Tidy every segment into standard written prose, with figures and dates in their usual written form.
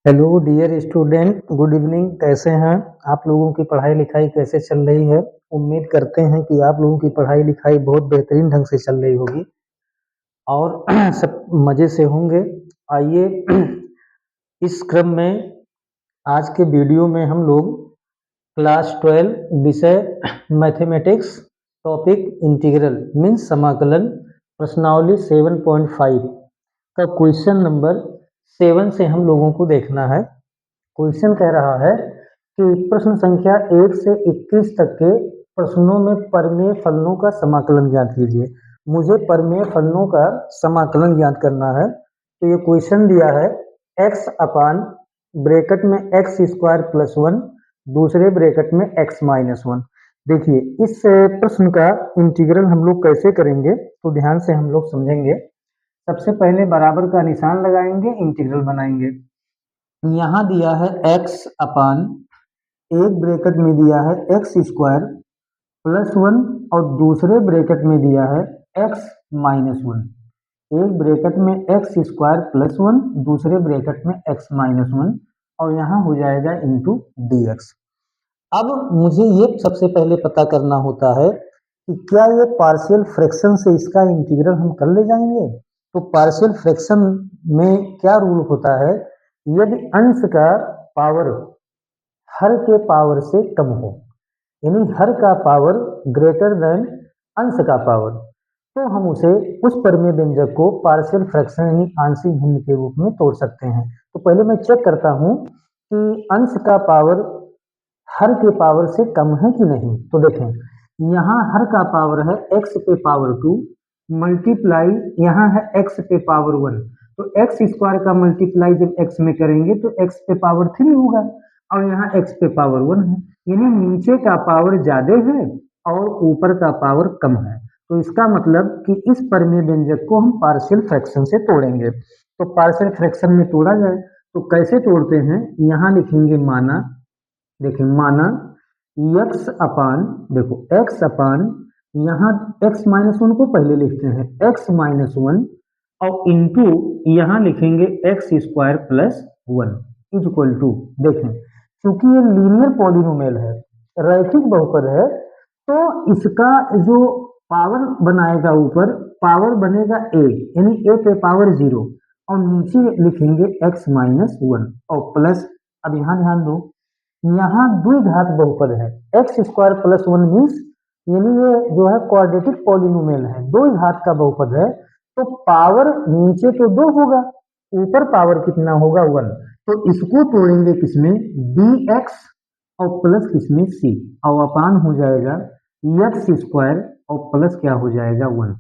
Hello dear student, good evening. कैसे हैं आप? लोगों की पढ़ाई लिखाई कैसे चल रही है? उम्मीद करते हैं कि आप लोगों की पढ़ाई लिखाई बहुत बेहतरीन ढंग से चल रही होगी और सब मज़े से होंगे। आइए इस क्रम में आज के वीडियो में हम लोग क्लास 12 विषय मैथमेटिक्स टॉपिक इंटीग्रल मीन्स समाकलन प्रश्नावली 7.5 का क्वेश्चन नंबर 7 से हम लोगों को देखना है। क्वेश्चन कह रहा है कि प्रश्न संख्या 1 से 21 तक के प्रश्नों में परमेय फलनों का समाकलन ज्ञात कीजिए। मुझे परमेय फलनों का समाकलन ज्ञात करना है। तो ये क्वेश्चन दिया है x अपान ब्रैकेट में एक्स स्क्वायर प्लस 1 दूसरे ब्रैकेट में x माइनस 1। देखिए इस प्रश्न का इंटीग्रल हम लोग कैसे करेंगे, तो ध्यान से हम लोग समझेंगे। सबसे पहले बराबर का निशान लगाएंगे, इंटीग्रल बनाएंगे। यहाँ दिया है x अपान एक ब्रैकेट में दिया है एक्स स्क्वायर प्लस 1 और दूसरे ब्रैकेट में दिया है x माइनस 1। एक ब्रैकेट में एक्स स्क्वायर प्लस 1 दूसरे ब्रैकेट में x माइनस 1 और यहाँ हो जाएगा इंटू dx। अब मुझे ये सबसे पहले पता करना होता है कि क्या ये पार्शियल फ्रैक्शन से इसका इंटीग्रल हम कर ले जाएंगे। तो पार्शियल फ्रैक्शन में क्या रूल होता है, यदि अंश का पावर हर के पावर से कम हो, यानी हर का पावर ग्रेटर देन अंश का पावर, तो हम उसे उस परमेय व्यंजक को पार्शियल फ्रैक्शन यानी आंशिक भिन्न के रूप में तोड़ सकते हैं। तो पहले मैं चेक करता हूं कि अंश का पावर हर के पावर से कम है कि नहीं। तो देखें, यहाँ हर का पावर है x पे पावर 2 मल्टीप्लाई यहाँ है x पे पावर 1। तो एक्स स्क्वायर का मल्टीप्लाई जब x में करेंगे तो x पे पावर 3 होगा और यहाँ x पे पावर 1 है, यानी नीचे का पावर ज्यादा है और ऊपर का पावर कम है। तो इसका मतलब कि इस परमेय व्यंजक को हम पार्शियल फ्रैक्शन से तोड़ेंगे। तो पार्शियल फ्रैक्शन में तोड़ा जाए तो कैसे तोड़ते हैं, यहाँ लिखेंगे माना। देखिए माना x अपान, देखो x अपान यहाँ x माइनस 1 को पहले लिखते हैं x माइनस 1 और इंटू यहाँ लिखेंगे x square plus 1 is equal to. देखें क्योंकि ये लीनियर पॉलिनोमियल है, रैखिक बहुपद है, तो इसका जो पावर बनाएगा ऊपर पावर बनेगा a, यानी a पे पावर 0 और नीचे लिखेंगे x माइनस 1 और प्लस। अब यहाँ ध्यान दो, यहाँ द्विघात बहुपद है एक्स स्क्वायर प्लस 1 मीन्स, यानी ये जो है क्वाड्रेटिक पॉलिनोमियल है, दो घात का बहुपद है, तो पावर नीचे तो 2 होगा, ऊपर पावर कितना होगा 1। तो इसको तोड़ेंगे किसमें, dx और प्लस किसमें c और अपान हो जाएगा एक्स स्क्वायर और प्लस क्या हो जाएगा 1।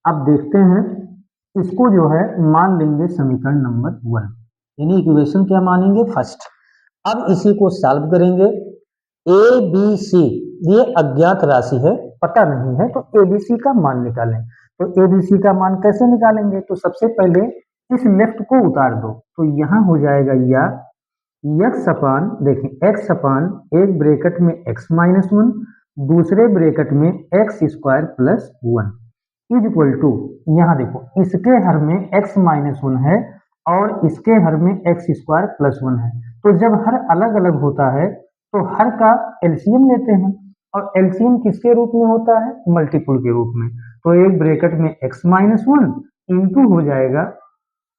अब देखते हैं इसको जो है मान लेंगे समीकरण नंबर 1, यानी इक्वेशन क्या मानेंगे, फर्स्ट। अब इसी को सॉल्व करेंगे। ए बी सी ये अज्ञात राशि है, पता नहीं है, तो एबीसी का मान निकालें। तो एबीसी का मान कैसे निकालेंगे, तो सबसे पहले इस लेफ्ट को उतार दो, तो यहाँ हो जाएगा या एक्स अपान, देखें एक्स अपान एक ब्रैकेट में एक्स माइनस 1 दूसरे ब्रैकेट में x square plus 1 is equal to, यहाँ देखो इसके हर में एक्स माइनस 1 है और इसके हर में एक्स स्क्वायर प्लस 1 है। तो जब हर अलग अलग होता है तो हर का एलसीएम लेते हैं और एलसीएम किसके रूप में होता है, मल्टीपल के रूप में। तो एक ब्रैकेट में एक्स माइनस 1 इंटू हो जाएगा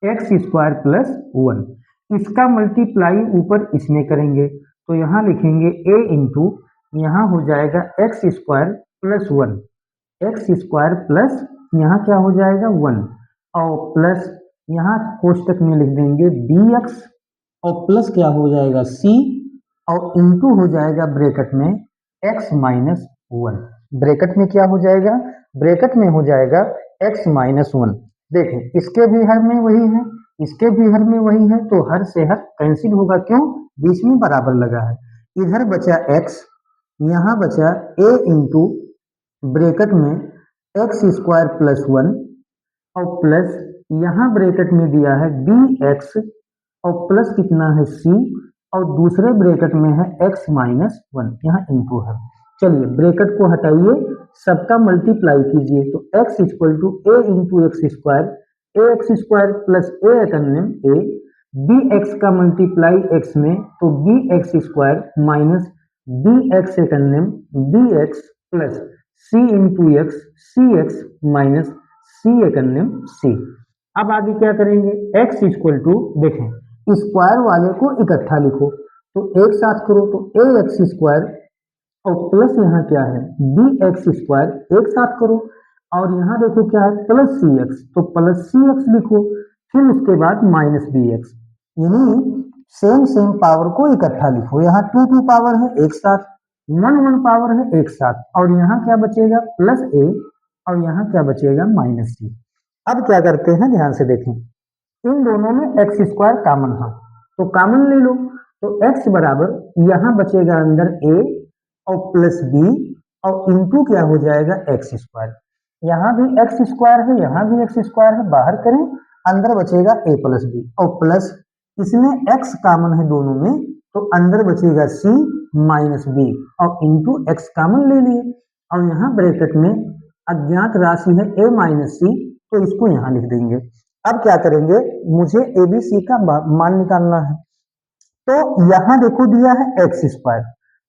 एक्स स्क्वायर प्लस 1, इसका मल्टीप्लाई ऊपर इसमें करेंगे तो यहाँ लिखेंगे a इंटू यहाँ हो जाएगा x square plus 1, x square plus यहाँ क्या हो जाएगा 1 और प्लस यहाँ कोष्टक में लिख देंगे dx और प्लस क्या हो जाएगा c और इंटू हो जाएगा ब्रैकेट में x माइनस 1। ब्रैकेट में क्या हो जाएगा, ब्रैकेट में हो जाएगा x माइनस 1। देखें इसके भी हर में वही है, इसके भी हर में वही है, तो हर से हर कैंसिल होगा, क्यों, बीच में बराबर लगा है। इधर बचा x, यहाँ बचा a इंटू ब्रैकेट में एक्स स्क्वायर प्लस 1 और प्लस यहाँ ब्रैकेट में दिया है dx और प्लस कितना है c और दूसरे ब्रैकेट में है x माइनस 1, यहाँ इंटू है। चलिए ब्रैकेट को हटाइए, सबका मल्टीप्लाई कीजिए, तो x equal to a into x square, a x square plus a b x का मल्टीप्लाई एक्स में, तो b x square minus b x second name b x plus c into x सी x minus c second name c. अब आगे क्या करेंगे, x equal to, देखें square वाले को इकट्ठा लिखो तो एक साथ करो तो ए एक्स स्क्वायर और प्लस यहाँ क्या है बी एक्स स्क्वायर एक साथ करो, और यहाँ देखो क्या है प्लस सी एक्स, तो प्लस सी एक्स लिखो, फिर उसके बाद माइनस बी एक्स, यानी सेम सेम पावर को इकट्ठा लिखो। यहाँ टू टू पावर है एक साथ, वन वन पावर है एक साथ, और यहाँ क्या बचेगा प्लस ए, और यहाँ क्या बचेगा माइनस सी। अब क्या करते हैं ध्यान से देखें, इन दोनों में एक्स स्क्वायर कॉमन है तो कॉमन ले लो, तो x बराबर यहाँ बचेगा अंदर a और प्लस बी और इंटू क्या हो जाएगा एक्स स्क्वायर, यहाँ भी एक्स स्क्वायर है यहाँ भी एक्स स्क्वायर है, बाहर करें अंदर बचेगा a प्लस बी और प्लस इसमें x कॉमन है दोनों में तो अंदर बचेगा c माइनस बी और इंटू एक्स कॉमन ले लिए, और यहाँ ब्रैकेट में अज्ञात राशि है a माइनस सी तो इसको यहाँ लिख देंगे। अब क्या करेंगे, मुझे एबीसी का मान निकालना है, तो यहाँ देखो दिया है एक्स स्क्वायर,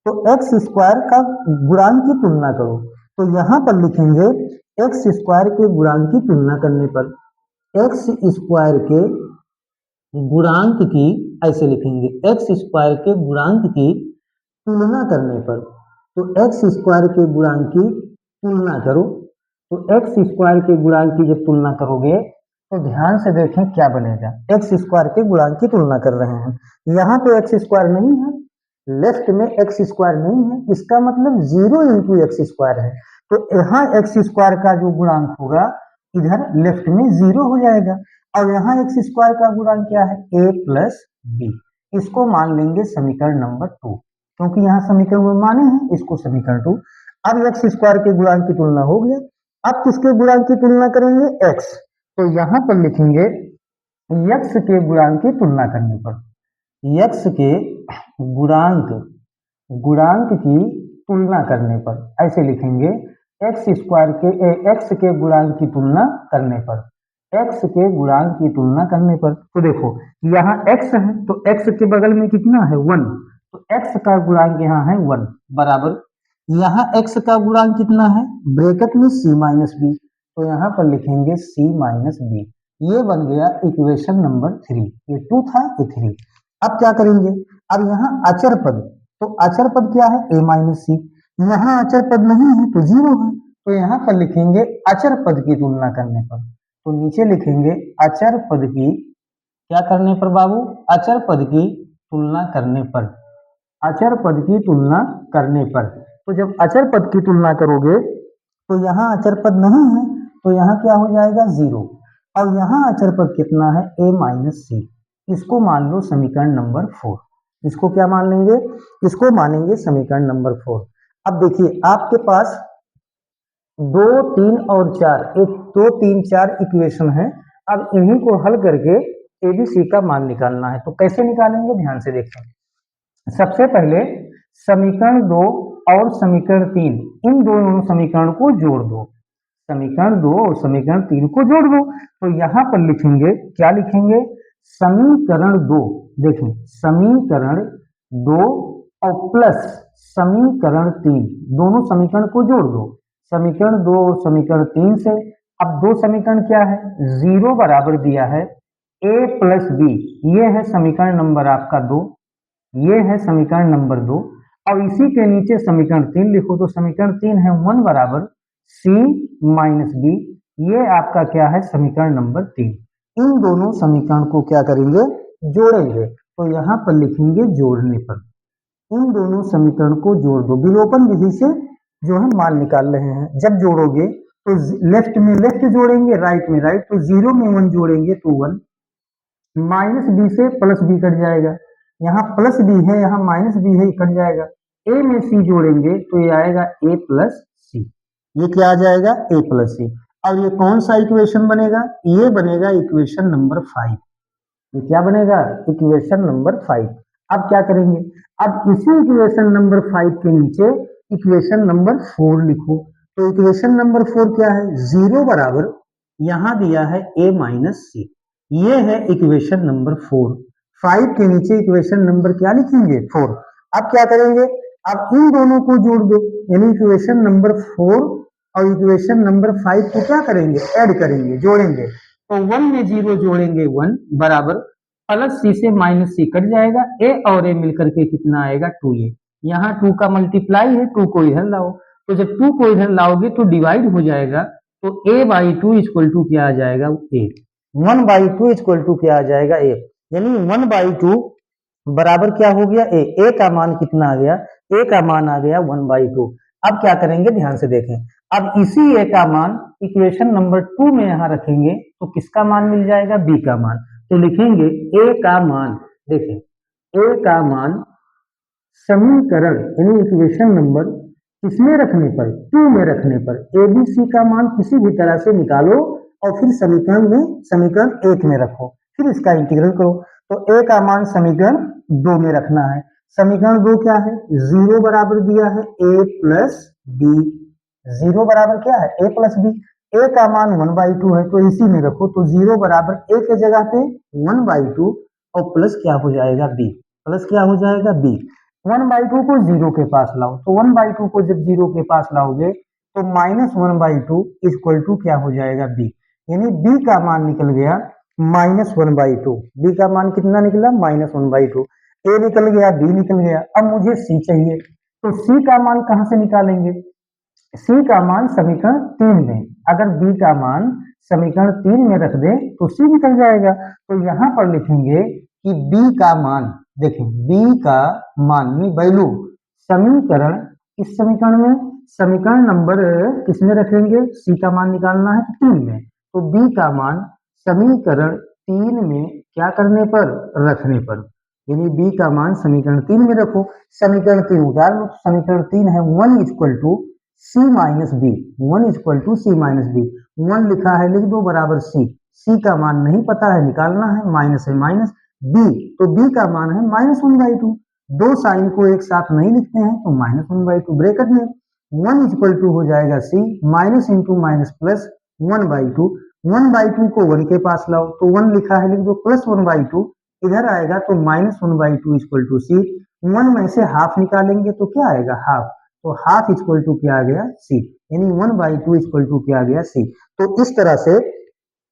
तो एक्स स्क्वायर का गुणांक की तुलना करो, तो यहाँ पर लिखेंगे एक्स स्क्वायर के गुणांक की तुलना करने पर, एक्स स्क्वायर के गुणांक की, ऐसे लिखेंगे एक्स स्क्वायर के गुणांक की तुलना करने पर, तो एक्स स्क्वायर के गुणांक की तुलना करो, तो एक्स स्क्वायर के गुणांक की जब तुलना करोगे तो ध्यान से देखें क्या बनेगा, एक्स स्क्वायर के गुणांक की तुलना कर रहे हैं, यहाँ तो एक्स स्क्वायर नहीं है, लेफ्ट में एक्स स्क्वायर नहीं है, इसका मतलब जीरो इंटू एक्स स्क्वायर है, तो यहाँ एक्स स्क्वायर का जो गुणांक होगा इधर लेफ्ट में जीरो हो जाएगा, और यहाँ एक्स स्क्वायर का गुणांक क्या है ए प्लस बी, इसको मान लेंगे समीकरण नंबर 2, क्योंकि यहाँ समीकरण में माने हैं इसको समीकरण 2। अब एक्स स्क्वायर के गुणांक की तुलना हो गया, अब किसके गुणांक की तुलना करेंगे x, तो यहां पर लिखेंगे x के गुणांक की तुलना करने पर, x के गुणांक गुणांक की तुलना करने पर ऐसे लिखेंगे एक्स स्क्वायर के x के गुणांक की तुलना करने पर, x के गुणांक की तुलना करने पर, तो देखो यहाँ x है तो x के बगल में कितना है 1, तो x का गुणांक यहाँ है 1 बराबर, यहाँ x का गुणांक कितना है ब्रैकेट में c माइनस बी, तो यहाँ पर लिखेंगे c माइनस बी, ये बन गया इक्वेशन नंबर 3, ये 2 था ये 3। अब क्या करेंगे, अब यहाँ अचर पद, तो अचर पद क्या है a माइनस सी, यहाँ अचर पद नहीं है तो 0 है, तो यहाँ पर लिखेंगे अचर पद की तुलना करने पर, तो नीचे लिखेंगे अचर पद की क्या करने पर बाबू, अचर पद की तुलना करने पर, अचर पद की तुलना करने पर, तो जब अचर पद की तुलना करोगे तो यहाँ अचर पद नहीं है तो यहाँ क्या हो जाएगा 0, और यहाँ अचर पद कितना है a माइनस सी, इसको मान लो समीकरण नंबर 4, इसको क्या मान लेंगे, इसको मानेंगे समीकरण नंबर 4। अब देखिए आपके पास 2 3 और 4, एक 2 3 4 इक्वेशन है, अब इन्हीं को हल करके एबीसी का मान निकालना है, तो कैसे निकालेंगे ध्यान से देखें। सबसे पहले समीकरण 2 और समीकरण 3, इन दोनों समीकरण को जोड़ दो, समीकरण 2 और समीकरण 3 को जोड़ दो, तो यहाँ पर लिखेंगे क्या लिखेंगे, समीकरण 2, देखें समीकरण 2 और प्लस समीकरण 3, दोनों समीकरण को जोड़ दो, समीकरण 2 और समीकरण 3 से, अब दो समीकरण क्या है 0 बराबर दिया है a प्लस बी, ये है समीकरण नंबर आपका 2, ये है समीकरण नंबर 2, और इसी के नीचे समीकरण 3 लिखो, तो समीकरण 3 है 1 बराबर c माइनस बी, ये आपका क्या है समीकरण नंबर 3। इन दोनों समीकरण को क्या करेंगे जोड़ेंगे, तो यहाँ पर लिखेंगे जोड़ने पर, इन दोनों समीकरण को जोड़ दो, विलोपन विधि से जो है मान निकाल रहे हैं, जब जोड़ोगे तो लेफ्ट में लेफ्ट जोड़ेंगे राइट में राइट, तो 0 में 1 जोड़ेंगे तो 1, माइनस बी से प्लस बी कट जाएगा, यहाँ प्लस बी है यहाँ माइनस बी है कट जाएगा, ए में सी जोड़ेंगे तो ये आएगा ए प्लस सी, ये क्या आ जाएगा ए प्लस सी, और ये कौन सा इक्वेशन बनेगा, ये बनेगा इक्वेशन नंबर 5, ये क्या बनेगा इक्वेशन नंबर 5। अब क्या करेंगे, अब इसी इक्वेशन नंबर 5 के नीचे इक्वेशन नंबर 4 लिखो, तो इक्वेशन नंबर 4 क्या है 0 बराबर यहाँ दिया है a माइनस सी, ये है इक्वेशन नंबर 4, 5 के नीचे इक्वेशन नंबर क्या लिखेंगे 4। अब क्या करेंगे, अब इन दोनों को जोड़ दो, यानी इक्वेशन नंबर 4 और इक्वेशन नंबर 5 को क्या करेंगे, ऐड करेंगे, जोड़ेंगे। तो 1 में 0 जोड़ेंगे 1 बराबर प्लस सी से माइनस सी कट जाएगा, ए और ए मिलकर के कितना आएगा 2a। यहाँ 2 का मल्टीप्लाई है, 2 को इधर लाओ, तो जब 2 को इधर लाओगे तो डिवाइड हो जाएगा, तो a बाई 2 इक्वल टू क्या आ जाएगा a। 1 बाई 2 इक्वल टू क्या आ जाएगा a, यानी 1 बाई 2 बराबर क्या हो गया a का मान कितना आ गया, a का मान आ गया 1 बाई 2। अब क्या करेंगे, ध्यान से देखें, अब इसी a का मान इक्वेशन नंबर 2 में यहाँ रखेंगे तो किसका मान मिल जाएगा, b का मान। तो लिखेंगे a का मान, देखें a का मान समीकरण यानी इक्वेशन नंबर किसमें रखने पर, 2 में रखने पर, ए बी सी का मान किसी भी तरह से निकालो और फिर समीकरण 1 में रखो, फिर इसका इंटीग्रल करो। तो a का मान समीकरण 2 में रखना है। समीकरण 2 क्या है, 0 बराबर दिया है a प्लस बी, 0 बराबर क्या है a प्लस बी, a का मान 1 बाई 2 है तो इसी में रखो, तो 0 बराबर a के जगह पे 1 बाई 2 और प्लस क्या हो जाएगा b, प्लस क्या हो जाएगा b। 1 बाई 2 को 0 के पास लाओ, तो 1 बाई 2 को जब 0 के पास लाओगे तो माइनस 1 बाई 2 इक्वल टू क्या हो जाएगा b, यानी b का मान निकल गया माइनस 1 बाई 2। b का मान कितना निकला, माइनस 1 बाई 2। a निकल गया, b निकल गया, अब मुझे c चाहिए, तो c का मान कहां से निकालेंगे, c का मान समीकरण 3 में, अगर b का मान समीकरण 3 में रख दे तो c निकल जाएगा। तो यहां पर लिखेंगे कि b का मान, देखें b का मान वैल्यू समीकरण, इस समीकरण में समीकरण नंबर किसमें रखेंगे, c का मान निकालना है 3 में, तो b का मान समीकरण 3 में क्या करने पर, रखने पर, यानी b का मान समीकरण 3 में रखो। समीकरण 3 उतार लो, समीकरण 3 है 1 equal to C minus B, 1 equal to C minus B, 1 लिखा है लिख दो बराबर c का मान नहीं पता है निकालना है, माइनस है माइनस b, तो b का मान है माइनस 1 बाई 2। दो साइन को एक साथ नहीं लिखते हैं तो माइनस 1 बाई 2 ब्रैकेट में 1 इक्वल टू हो जाएगा c, minus into minus plus 1 by 2, 1 by 2 को 1 के पास लाओ, तो 1 लिखा है लिख दो प्लस 1 बाई 2, इधर आएगा तो माइनस 1 बाई 2 इक्वल टू सी, 1 में से हाफ निकालेंगे तो क्या आएगा हाफ, तो हाफ इक्वल टू क्या आ गया सी, यानी 1 बाई 2 इक्वल टू क्या आ गया सी। तो इस तरह से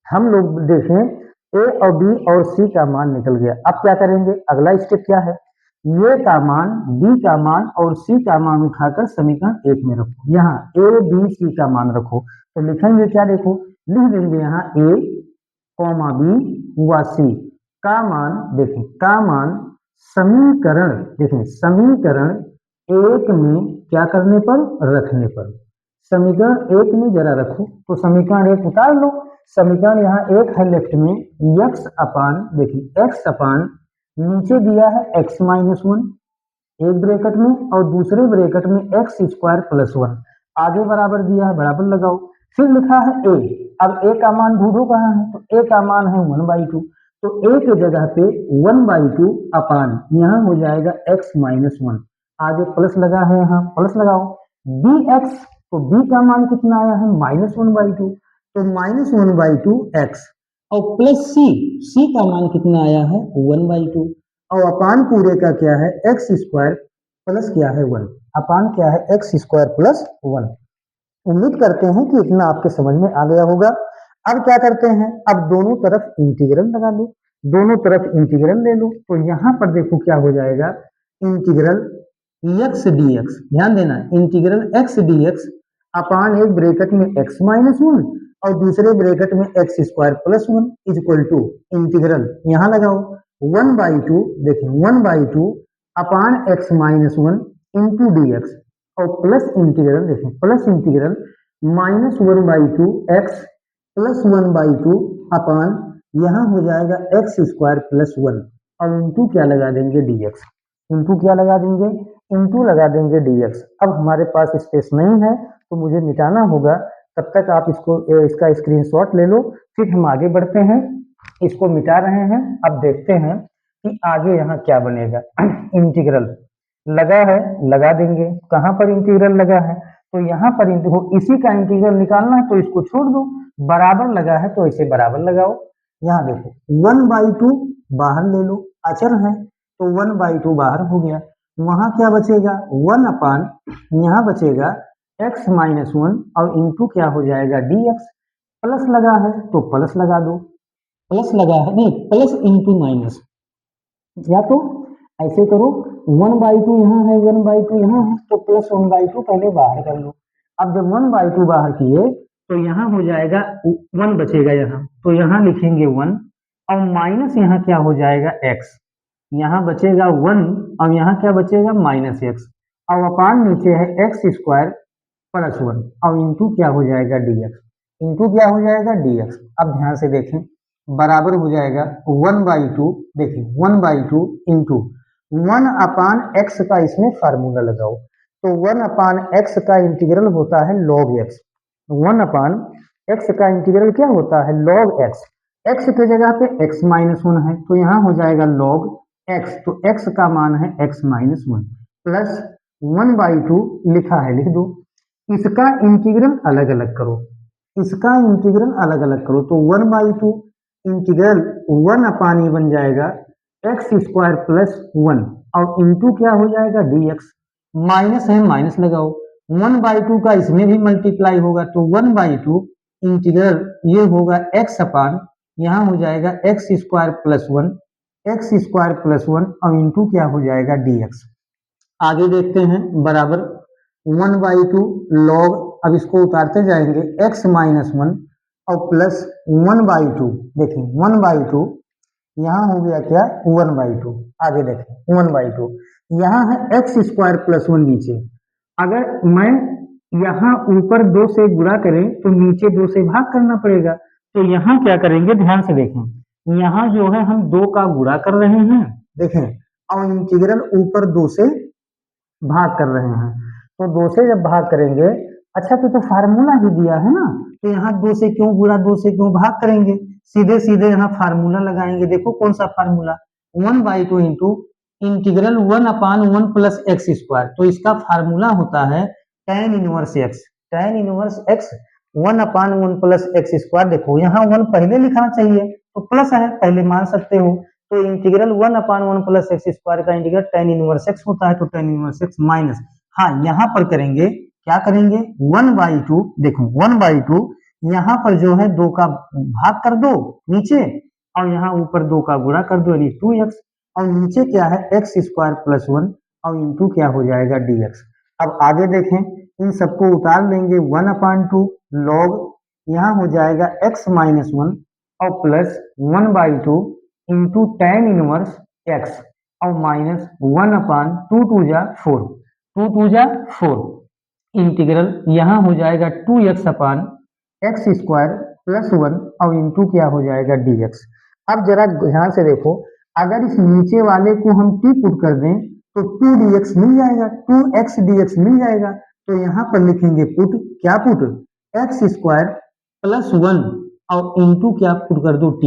हम लोग देखें ए और बी और सी का मान निकल गया। अब क्या करेंगे, अगला स्टेप क्या है, ए का मान, बी का मान और सी का मान उठाकर समीकरण 1 में रखो, यहाँ ए बी सी का मान रखो, तो लिखेंगे क्या, देखो लिख देंगे यहाँ ए कॉमा बी व सी का मान, देखें का मान समीकरण, देखें समीकरण 1 में क्या करने पर, रखने पर, समीकरण 1 में जरा रखो, तो समीकरण 1 उतार लो, समीकरण यहाँ 1 है लेफ्ट में, x अपान, देखिए x अपान नीचे दिया है x माइनस 1 एक ब्रैकेट में और दूसरे ब्रैकेट में एक्स स्क्वायर प्लस 1, आगे बराबर दिया है बराबर लगाओ, फिर लिखा है a, अब a का मान ढूंढो कहाँ है, तो a का मान है 1 बाई 2, तो a के जगह पे 1 बाई 2 अपान यहाँ हो जाएगा x माइनस 1, आगे प्लस लगा है यहाँ प्लस लगाओ, bx, तो b का मान कितना आया है माइनस 1 बाई 2, तो माइनस 1 बाई 2 एक्स और प्लस सी का मान कितना आया है 1 बाई 2 और अपान पूरे का क्या है एक्स स्क्वायर प्लस क्या है 1, अपान क्या है एक्स स्क्वायर प्लस 1। उम्मीद करते हैं कि इतना आपके समझ में आ गया होगा। अब क्या करते हैं, अब दोनों तरफ इंटीग्रल लगा लो, दोनों तरफ इंटीग्रल ले लो, तो यहाँ पर देखो क्या हो जाएगा, इंटीग्रल एक्स डी एक्स, ध्यान देना इंटीग्रल एक्स डी एक्स अपान एक ब्रैकेट में एक्स माइनस 1 और दूसरे ब्रैकेट में x square plus 1 equal to integral यहाँ लगाओ 1 बाई 2, देखिए 1 by 2 upon x minus 1 into D x और प्लस इंटीग्रल, देखिए plus integral minus 1 by 2 x plus 1 by 2 upon यहाँ हो जाएगा एक्स स्क्वायर प्लस 1 और इंटू क्या लगा देंगे डी एक्स, इंटू क्या लगा देंगे, इंटू लगा देंगे डी एक्स। अब हमारे पास स्पेस नहीं है तो मुझे मिटाना होगा, तब तक आप इसका स्क्रीनशॉट ले लो, फिर हम आगे बढ़ते हैं, इसको मिटा रहे हैं। अब देखते हैं कि आगे यहाँ क्या बनेगा। इंटीग्रल लगा है, लगा देंगे, कहाँ पर इंटीग्रल लगा है, तो यहाँ पर इसी का इंटीग्रल निकालना है तो इसको छोड़ दो, बराबर लगा है तो इसे बराबर लगाओ, यहाँ देखो 1 बाई 2 बाहर ले लो, अचर है, तो 1/2 बाहर हो गया। वहां क्या बचेगा, 1 अपान, यहाँ बचेगा x-1 और इंटू क्या हो जाएगा dx। प्लस लगा है तो प्लस लगा दो, प्लस लगा है नहीं, प्लस इंटू माइनस, या तो ऐसे करो 1/2 यहाँ है, 1/2 यहाँ है, तो प्लस 1/2 पहले बाहर कर लो। अब जब 1/2 बाहर किए तो यहाँ हो जाएगा 1 बचेगा यहाँ, तो यहाँ लिखेंगे 1 और माइनस यहाँ क्या हो जाएगा x, यहाँ बचेगा 1 और यहाँ क्या बचेगा माइनस एक्स, और अपान नीचे है x² प्लस 1 और इंटू क्या हो जाएगा dx, इंटू क्या हो जाएगा dx। अब ध्यान से देखें, बराबर हो जाएगा 1/2, देखिए 1/2 इंटू 1 अपान एक्स का इसमें फार्मूला लगाओ, तो 1 अपान एक्स का इंटीग्रल होता है log x, 1 अपान एक्स का इंटीग्रल क्या होता है log x, x की जगह पे x-1 है तो यहाँ हो जाएगा log x, तो x का मान है x-1 प्लस 1/2 लिखा है, लिख दो। इसका इंटीग्रल अलग अलग करो, इसका इंटीग्रल अलग अलग करो, तो 1/2 इंटीग्रल 1 अपान ये बन जाएगा x² प्लस 1 और इंटू क्या हो जाएगा dx, माइनस है माइनस लगाओ, 1/2 का इसमें भी मल्टीप्लाई होगा, तो 1/2 इंटीग्रल ये होगा x अपान, यहाँ हो जाएगा x² प्लस 1, x² प्लस 1 और इंटू क्या हो जाएगा dx। आगे देखते हैं, बराबर 1/2 log, अब इसको उतारते जाएंगे x-1 और प्लस 1/2, देखिए 1/2 यहाँ हो गया क्या 1/2, आगे देखें 1/2 यहाँ है x² प्लस 1 नीचे, अगर मैं यहाँ ऊपर 2 से गुणा करें तो नीचे 2 से भाग करना पड़ेगा, तो यहाँ क्या करेंगे ध्यान से देखें, यहाँ जो है हम 2 का गुणा कर रहे हैं, देखें, और इंटीग्रल ऊपर 2 से भाग कर रहे हैं, तो 2 से जब भाग करेंगे, अच्छा तो फार्मूला ही दिया है ना, तो यहाँ 2 से क्यों गुणा 2 से क्यों भाग करेंगे, सीधे सीधे यहाँ फार्मूला लगाएंगे, देखो कौन सा फार्मूला, 1/2 इंटू इंटीग्रल 1 अपान 1 प्लस x², तो इसका फार्मूला होता है tan inverse x, tan inverse x 1 अपान 1 प्लस x², देखो यहाँ 1 पहले लिखना चाहिए तो प्लस है, पहले मान सकते हो, तो इंटीग्रल 1 अपान 1 प्लस x² का इंटीग्रल tan इनवर्स x होता है, तो tan इनवर्स x माइनस, हाँ यहाँ पर करेंगे, क्या करेंगे 1/2, देखो 1/2 यहाँ पर जो है 2 का भाग कर दो नीचे, और यहाँ ऊपर 2 का गुणा कर दो यानी 2x, और नीचे क्या है x² प्लस 1 और इंटू क्या हो जाएगा dx। अब आगे देखें, इन सबको उतार लेंगे 1/2 log, यहाँ हो जाएगा x-1 और plus 1/2 into tan inverse x और माइनस 1/2 2 जा 4, 2 जा 4, इंटीग्रल यहाँ हो जाएगा 2x अपान x² प्लस 1 और इंटू क्या हो जाएगा dx। अब जरा ध्यान से देखो, अगर इस नीचे वाले को हम t पुट कर दें तो 2dx मिल जाएगा, 2x dx मिल जाएगा, तो यहाँ पर लिखेंगे पुट, क्या पुट, x² प्लस 1 और इंटू क्या पुट कर दो t,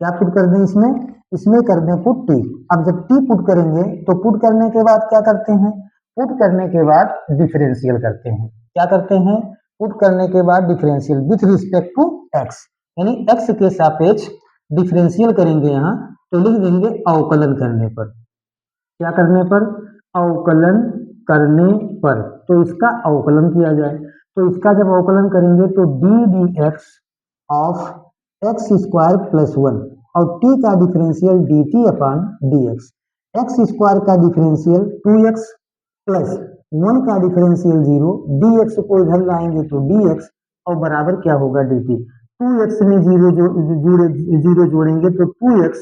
क्या पुट कर दें इसमें, इसमें कर दें पुट t। अब जब t पुट करेंगे तो पुट करने के बाद क्या करते हैं, पुट करने के बाद डिफरेंशियल करते हैं, क्या करते हैं, पुट करने के बाद differential with respect to x, यानी x के सापेक्ष डिफरेंशियल करेंगे, यहाँ तो लिख देंगे अवकलन करने पर, क्या करने पर, अवकलन करने पर, तो इसका अवकलन किया जाए, तो इसका जब अवकलन करेंगे तो d dx of x² plus 1 और t का डिफरेंशियल dt अपान dx, x² का डिफरेंशियल 2x प्लस 1 का डिफरेंशियल 0, dx को इधर लाएंगे तो dx और बराबर क्या होगा dt, 2x में 0 जोड़ेंगे तो 2x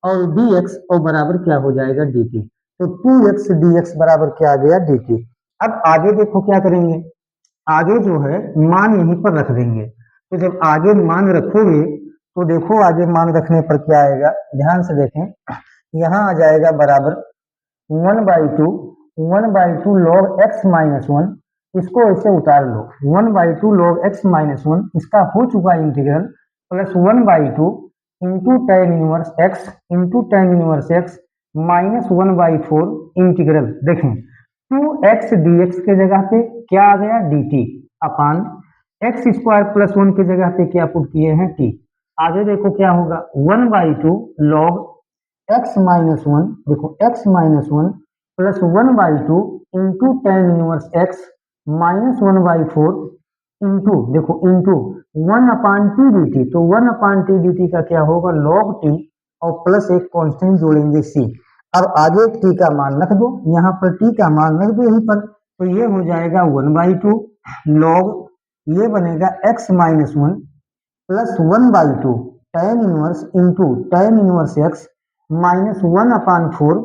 और dx और बराबर क्या हो जाएगा dt, तो 2x dx बराबर क्या आ गया dt। अब आगे देखो क्या करेंगे, आगे जो है मान यहीं पर रख देंगे, तो जब आगे मान रखोगे तो देखो आगे मान रखने पर क्या आएगा, ध्यान से देखें, यहाँ आ जाएगा बराबर 1/2 log x-1, इसको ऐसे उतार लो, 1/2 log x-1 इसका हो चुका integral plus 1/2 into tan inverse x into tan inverse x minus 1/4 integral, देखें 2x dx के जगह पे क्या आ गया dt अपान x² प्लस 1 के जगह पे क्या पुट किए हैं t। आगे देखो क्या होगा 1/2 log एक्स माइनस वन, देखो x minus one plus 1/2 into tan inverse x minus 1/4 into, देखो इंटू 1/t dt, तो 1/t dt का क्या होगा log t, और प्लस एक कांस्टेंट जोड़ेंगे c। अब आगे t का मान रख दो, यहाँ पर t का मान रख दो यहीं पर, तो ये हो जाएगा 1/2 log, ये बनेगा x minus one plus 1/2 tan inverse into tan inverse x minus 1/4,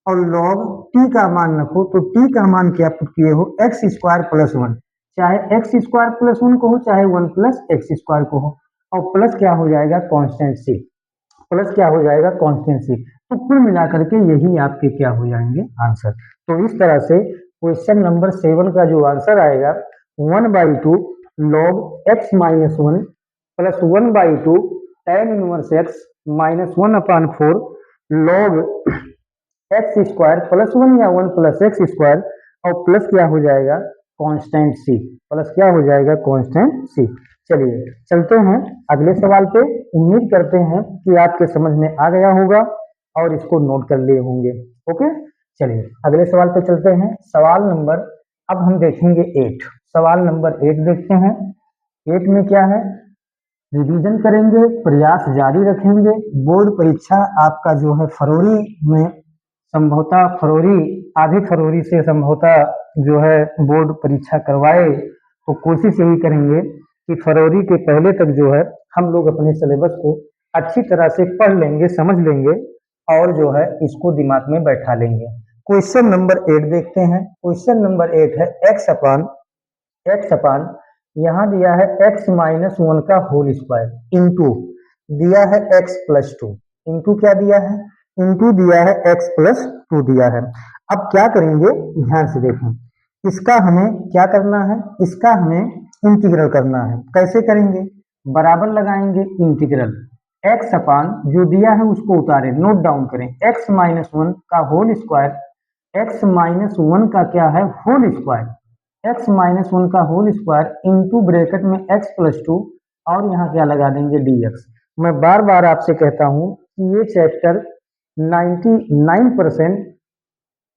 और log t का मान रखो, तो t का मान क्या पुट किए हो, एक्स स्क्वायर प्लस वन, चाहे एक्स स्क्वायर प्लस वन को हो चाहे वन प्लस एक्स स्क्वायर को हो, और प्लस क्या हो जाएगा कांस्टेंट सी, प्लस क्या हो जाएगा कांस्टेंट सी। तो कुल मिलाकर के यही आपके क्या हो जाएंगे आंसर। तो इस तरह से क्वेश्चन नंबर 7 का जो आंसर आएगा 1/2 log x minus one plus 1/2 tan inverse x minus 1/4 log x square plus one या वन प्लस एक्स स्क्वायर, और प्लस क्या हो जाएगा कांस्टेंट सी, प्लस क्या हो जाएगा कांस्टेंट सी। चलिए चलते हैं अगले सवाल पे। उम्मीद करते हैं कि आपके समझ में आ गया होगा और इसको नोट कर लिए होंगे। ओके, चलिए अगले सवाल पे चलते हैं। सवाल नंबर, अब हम देखेंगे 8। सवाल नंबर 8 देखते हैं। 8 में क्या है, रिवीजन करेंगे, प्रयास जारी रखेंगे। बोर्ड परीक्षा आपका जो है फरवरी में, संभवतः फरवरी, आधे फरवरी से संभवतः जो है बोर्ड परीक्षा करवाए, तो कोशिश यही करेंगे कि फरवरी के पहले तक जो है हम लोग अपने सिलेबस को अच्छी तरह से पढ़ लेंगे, समझ लेंगे, और जो है इसको दिमाग में बैठा लेंगे। क्वेश्चन नंबर 8 देखते हैं। क्वेश्चन नंबर 8 है एक्स अपान यहाँ दिया है x माइनस वन का होल स्क्वायर इंटू दिया है x प्लस टू, इंटू क्या दिया है, इंटू दिया है x प्लस टू दिया है। अब क्या करेंगे ध्यान से देखें, इसका हमें क्या करना है, इसका हमें इंटीग्रल करना है। कैसे करेंगे, बराबर लगाएंगे इंटीग्रल x अपान जो दिया है उसको उतारे, नोट डाउन करें, x माइनस वन का whole square, x minus one का क्या है whole square, x minus one का होल स्क्वायर इंटू ब्रैकेट में x प्लस टू, और यहाँ क्या लगा देंगे dx। मैं बार बार आपसे कहता हूँ कि ये चैप्टर 99%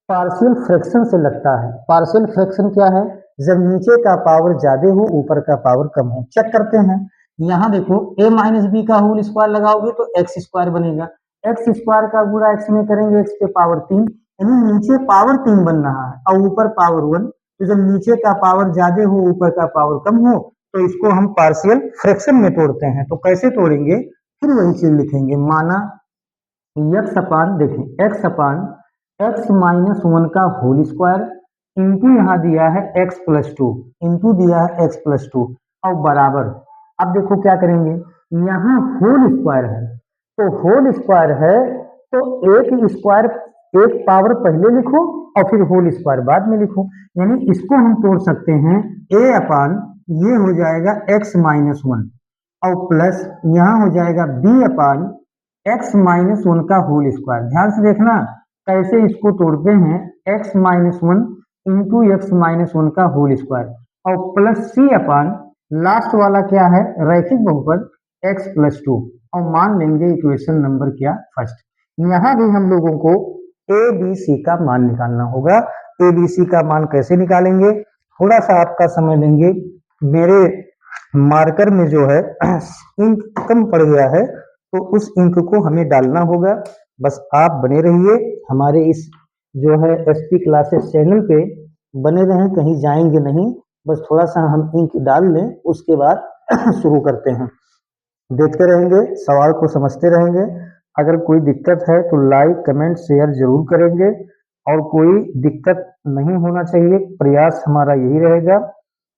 पार्शियल फ्रैक्शन से लगता है। पार्शियल फ्रैक्शन क्या है, जब नीचे का पावर ज्यादा हो ऊपर का पावर कम हो। चेक करते हैं, यहाँ देखो a माइनस बी का होल स्क्वायर लगाओगे तो एक्स स्क्वायर बनेगा, एक्स स्क्वायर का गुणा एक्स में करेंगे एक्स पे पावर 3, यानी नीचे पावर 3 बन रहा है और ऊपर पावर 1। तो जब नीचे का पावर ज्यादा हो ऊपर का पावर कम हो तो इसको हम पार्शियल फ्रैक्शन में तोड़ते हैं। तो कैसे तोड़ेंगे, फिर वही चीज लिखेंगे, माना एक्स अपान, देखें एक्स अपान एक्स माइनस वन का होल स्क्वायर इंटू यहाँ दिया है एक्स प्लस टू, इंटू दिया है एक्स प्लस टू, और बराबर। अब देखो क्या करेंगे, यहाँ होल स्क्वायर है, तो होल स्क्वायर है तो एक स्क्वायर, एक पावर पहले लिखो और फिर होल स्क्वायर बाद में लिखो, यानी इसको हम तोड़ सकते हैं a अपान, ये हो जाएगा x माइनस वन, और प्लस यहाँ हो जाएगा b अपान x माइनस वन का होल स्क्वायर। ध्यान से देखना कैसे इसको तोड़ते हैं, x minus one into x minus one का होल स्क्वायर, और प्लस c अपान लास्ट वाला क्या है रैखिक बहुपद x प्लस टू, और मान लेंगे इक्वेशन नंबर क्या फर्स्ट। यहाँ भी हम लोगों को ए बी सी का मान निकालना होगा। ए बी सी का मान कैसे निकालेंगे, थोड़ा सा आपका समय लेंगे, मेरे मार्कर में जो है इंक कम पड़ गया है तो उस इंक को हमें डालना होगा। बस आप बने रहिए हमारे इस जो है एसपी क्लासेस चैनल पे, बने रहें, कहीं जाएंगे नहीं। बस थोड़ा सा हम इंक डाल लें उसके बाद शुरू करते हैं। देखते रहेंगे, सवाल को समझते रहेंगे। अगर कोई दिक्कत है तो लाइक कमेंट शेयर जरूर करेंगे, और कोई दिक्कत नहीं होना चाहिए। प्रयास हमारा यही रहेगा,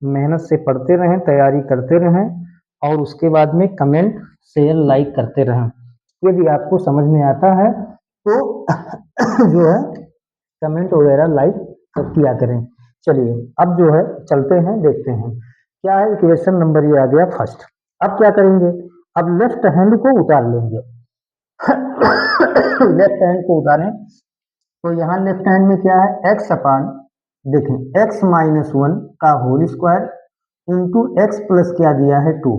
मेहनत से पढ़ते रहें, तैयारी करते रहें, और उसके बाद में कमेंट शेयर लाइक करते रहें। यदि आपको समझ में आता है तो जो है कमेंट वगैरह लाइक किया करें। चलिए अब जो है चलते हैं, देखते हैं क्या है। इक्वेशन नंबर ये आ गया फर्स्ट। अब क्या करेंगे, अब लेफ्ट हैंड को उतार लेंगे। लेफ्ट हैंड को उतारें तो यहाँ लेफ्ट हैंड में क्या है एक्स अपान, देखें एक्स माइनस वन का whole square into x plus क्या दिया है two,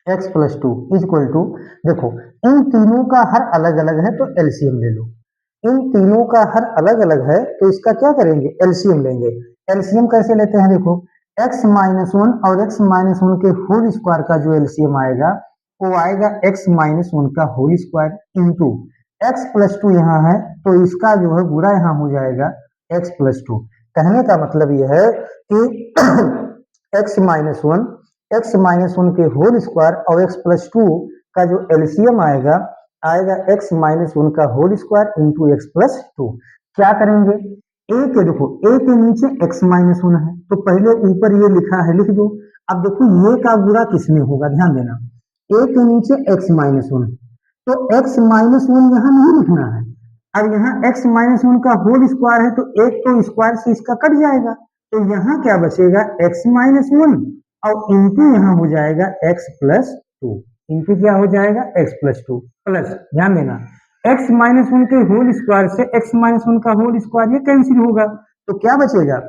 x plus two is equal to, देखो इन तीनों का हर अलग अलग है तो एलसीएम ले लो, इन तीनों का हर अलग अलग है तो इसका क्या करेंगे, एलसीएम लेंगे। एलसीएम कैसे लेते हैं, देखो x माइनस वन और x माइनस वन के होल स्क्वायर का जो एलसीएम आएगा वो आएगा x माइनस वन का whole square into x plus two यहाँ है तो इसका जो है गुणा यहाँ हो जाएगा x प्लस टू। कहने का मतलब यह है कि x minus one, x minus one के होल स्क्वायर और x प्लस टू का जो एलसीएम आएगा आएगा x माइनस वन का whole square into x plus two. क्या करेंगे, a के देखो a के नीचे x माइनस वन है तो पहले ऊपर ये लिखा है लिख दो। अब देखो ये का गुणा किसमें होगा, ध्यान देना, a के नीचे x माइनस वन तो x माइनस वन यहाँ नहीं लिखना है। अब यहाँ x माइनस वन का होल स्क्वायर है तो एक तो स्क्वायर से इसका कट जाएगा तो यहाँ क्या बचेगा x माइनस वन और इंटू यहाँ हो जाएगा x प्लस टू, इंटू क्या हो जाएगा x प्लस टू प्लस, ध्यान देना x माइनस वन के होल स्क्वायर से x माइनस वन का होल स्क्वायर ये कैंसिल होगा तो क्या बचेगा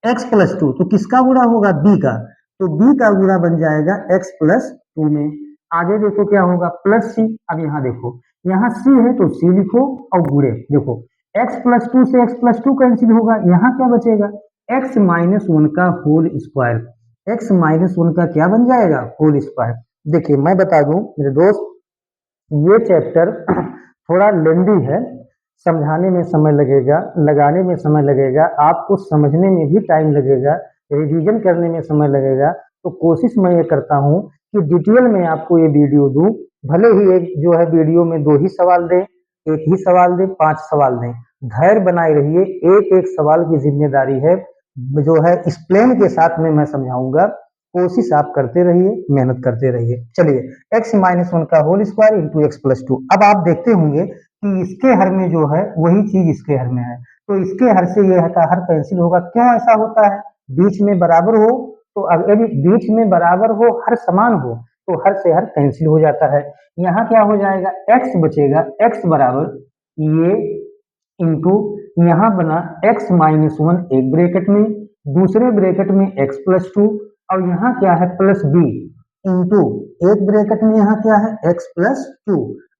x प्लस टू, तो किसका गुणा होगा b का, तो b का गुणा बन जाएगा x प्लस टू में। आगे देखो क्या होगा प्लस c, अब यहाँ देखो यहाँ c है तो c लिखो और गुणे, देखो x प्लस टू से x प्लस टू कैंसिल होगा, यहाँ क्या बचेगा x माइनस वन का whole square, x minus one का क्या बन जाएगा होल स्क्वायर। देखिए मैं बता दूं मेरे दोस्त, ये चैप्टर थोड़ा लेंदी है, समझाने में समय लगेगा, लगाने में समय लगेगा, आपको समझने में भी टाइम लगेगा, रिवीजन करने में समय लगेगा। तो कोशिश मैं ये करता हूँ कि डिटेल में आपको ये वीडियो दूं, भले ही एक जो है वीडियो में 2 ही सवाल दें, एक ही सवाल दें, 5 सवाल दें, धैर्य बनाए रहिए, एक एक सवाल की जिम्मेदारी है जो है एक्सप्लेन के साथ में मैं समझाऊंगा, कोशिश आप करते रहिए, मेहनत करते रहिए। चलिए x माइनस वन का whole square into x plus two. अब आप देखते होंगे कि इसके हर में जो है वही चीज इसके हर में है तो इसके हर से यह का हर कैंसिल होगा। क्यों ऐसा होता है, बीच में बराबर हो तो अगर बीच में बराबर हो हर समान हो तो हर से हर कैंसिल हो जाता है। यहाँ क्या हो जाएगा x बचेगा, x बराबर ये इंटू यहाँ बना x माइनस वन एक ब्रैकेट में, दूसरे ब्रैकेट में x प्लस टू और यहाँ क्या है प्लस b इंटू एक ब्रैकेट में यहाँ क्या है x प्लस टू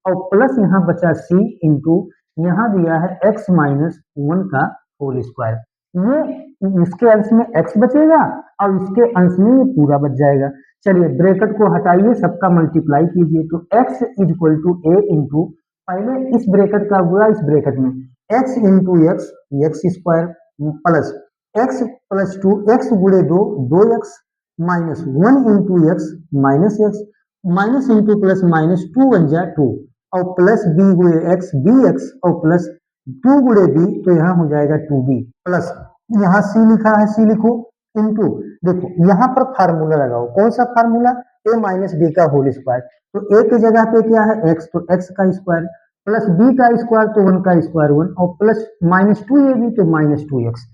और प्लस यहाँ बचा c इंटू यहाँ दिया है x माइनस वन का होल स्क्वायर। ये इसके अंश में x बचेगा और इसके अंश में ये पूरा बच जाएगा। चलिए ब्रैकेट को हटाइए, सबका मल्टीप्लाई कीजिए तो x is equal to a into पहले इस ब्रैकेट का गुणा इस ब्रैकेट में x into x, x square plus x plus two, x गुणे दो, दो x minus one into x minus x, minus into plus minus two बन जाए टू और प्लस बी गुणे एक्स बी एक्स और प्लस टू गुणे बी तो यहाँ हो जाएगा टू बी प्लस यहाँ सी लिखा है सी लिखो इंटू, देखो यहाँ पर फार्मूला लगाओ, कौन सा फार्मूला, ए माइनस बी का होल स्क्वायर, तो ए की जगह पे क्या है एक्स तो एक्स का स्क्वायर प्लस बी का स्क्वायर तो वन का स्क्वायर वन और plus minus two A B तो माइनस टू एक्स।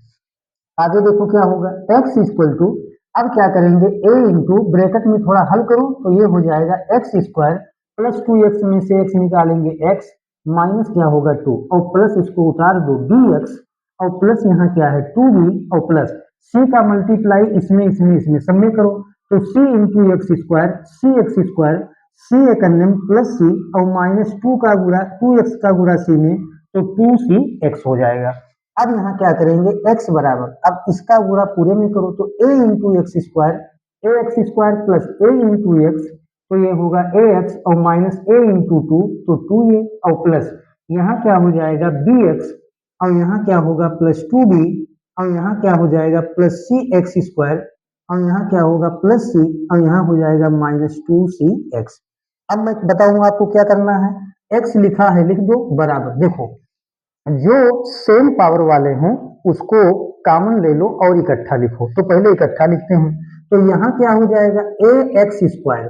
आगे देखो क्या होगा x इक्वल टू, अब क्या करेंगे a इंटू ब्रैकेट में थोड़ा हल करो तो ये हो जाएगा x square plus two x में से x निकालेंगे x माइनस क्या होगा टू और प्लस इसको उतार दो बी एक्स और प्लस यहाँ क्या है टू बी और प्लस c का मल्टीप्लाई इसमें इसमें इसमें सब में करो तो c इंटू एक्स स्क्वायर सी एक अन्य प्लस सी और माइनस टू का गुणा टू एक्स का गुणा सी में तो टू सी एक्स हो जाएगा। अब यहाँ क्या करेंगे x बराबर, अब इसका गुणा पूरे में करो तो a into x square plus a into x तो ये होगा ax और माइनस a इंटू टू तो 2a और प्लस यहाँ क्या हो जाएगा bx और यहाँ क्या होगा प्लस 2b और यहाँ क्या हो जाएगा प्लस सी एक्स स्क्वायर और यहाँ क्या होगा प्लस सी और यहाँ हो जाएगा माइनस टू सी एक्स। अब मैं बताऊंगा आपको क्या करना है, x लिखा है लिख दो बराबर, देखो जो सेम पावर वाले हैं उसको कॉमन ले लो और इकट्ठा लिखो, तो पहले इकट्ठा लिखते हैं तो यहाँ क्या हो जाएगा ए एक्स स्क्वायर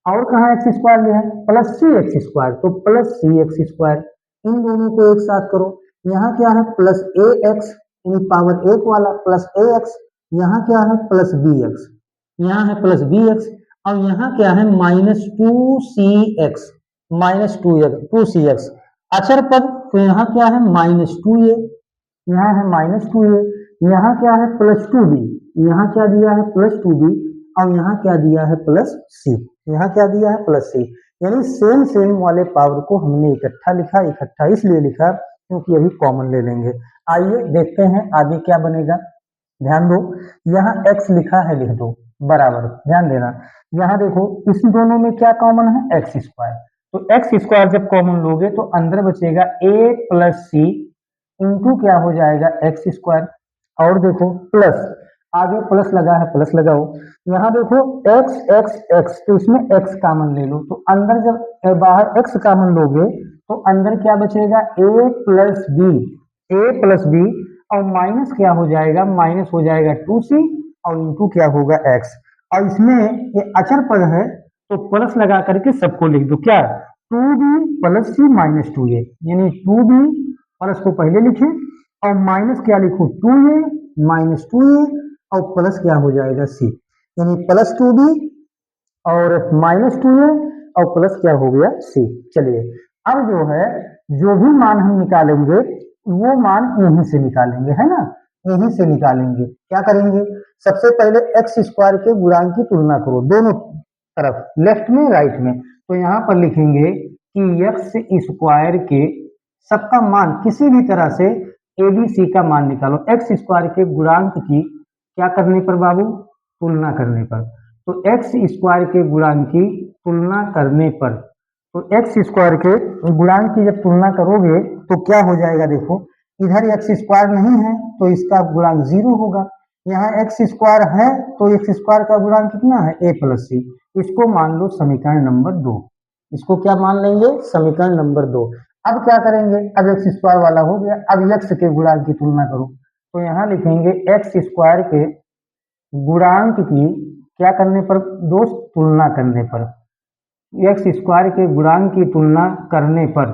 और कहाँ एक्स स्क्वायर लिया है प्लस सी एक्स स्क्वायर तो प्लस सी एक्स स्क्वायर, इन दोनों को एक साथ करो, यहाँ क्या है प्लस ए एक्स यानी पावर एक वाला प्लस ए एक्स, यहाँ क्या है प्लस बी एक्स, यहाँ है प्लस बी एक्स और यहाँ क्या है माइनस टू सी एक्स, माइनस टू सी एक्स अचर पद तो यहाँ क्या है माइनस टू ए, यहाँ है माइनस टू ए, यहाँ क्या है प्लस टू बी, यहाँ क्या दिया है प्लस टू बी और यहाँ क्या दिया है प्लस सी, यहाँ क्या दिया है प्लस सी, यानी सेम सेम वाले पावर को हमने इकट्ठा लिखा, इकट्ठा इसलिए लिखा क्योंकि अभी कॉमन ले लेंगे। आइए देखते हैं आगे क्या बनेगा। ध्यान दो, यहाँ x लिखा है, लिख दो बराबर, ध्यान देना। यहाँ देखो इस दोनों में क्या कॉमन है, एक्स स्क्वायर, तो एक्स स्क्वायर जब कॉमन लोगे तो अंदर बचेगा a प्लस सी इंटू क्या हो जाएगा एक्स स्क्वायर, और देखो प्लस, आगे प्लस लगा है प्लस लगाओ, यहाँ देखो x x x, तो इसमें x कॉमन ले लो, तो अंदर जब बाहर x कॉमन लोगे तो अंदर क्या बचेगा a प्लस बी, और माइनस क्या हो जाएगा, माइनस हो जाएगा 2c और इंटू क्या होगा x, और इसमें ये अचर पद है तो प्लस लगा करके सबको लिख दो, क्या 2b प्लस सी माइनस 2a, यानी 2b प्लस को पहले लिखे और माइनस क्या लिखो 2a माइनस 2a और प्लस क्या हो जाएगा c, यानी प्लस 2b और माइनस 2a और प्लस क्या हो गया c। चलिए अब जो है जो भी मान हम निकालेंगे वो मान यहीं से निकालेंगे, है ना, यहीं से निकालेंगे। क्या करेंगे, सबसे पहले एक्स स्क्वायर के गुणांक की तुलना करो दोनों तरफ, लेफ्ट में राइट में, तो यहाँ पर लिखेंगे कि एक्स स्क्वायर के सबका मान किसी भी तरह से एबीसी का मान निकालो, एक्स स्क्वायर के गुणांक की क्या करने पर बाबू, तुलना करने पर, तो एक्स स्क्वायर के गुणांक की तुलना करने पर, तो एक्स स्क्वायर के गुणांक की जब तुलना करोगे तो क्या हो जाएगा, देखो इधर एक्स स्क्वायर नहीं है तो इसका गुणांक 0 होगा, यहाँ एक्स स्क्वायर है तो एक्स स्क्वायर का गुणांक कितना है a प्लस सी, इसको मान लो समीकरण नंबर 2, इसको क्या मान लेंगे, समीकरण नंबर 2। अब क्या करेंगे, अब एक्स स्क्वायर वाला हो गया, अब एक्स के गुणांक की तुलना करो, तो यहाँ लिखेंगे एक्स स्क्वायर के गुणांक की क्या करने पर दोस्त, तुलना करने पर, एक्स स्क्वायर के गुणांक की तुलना करने पर,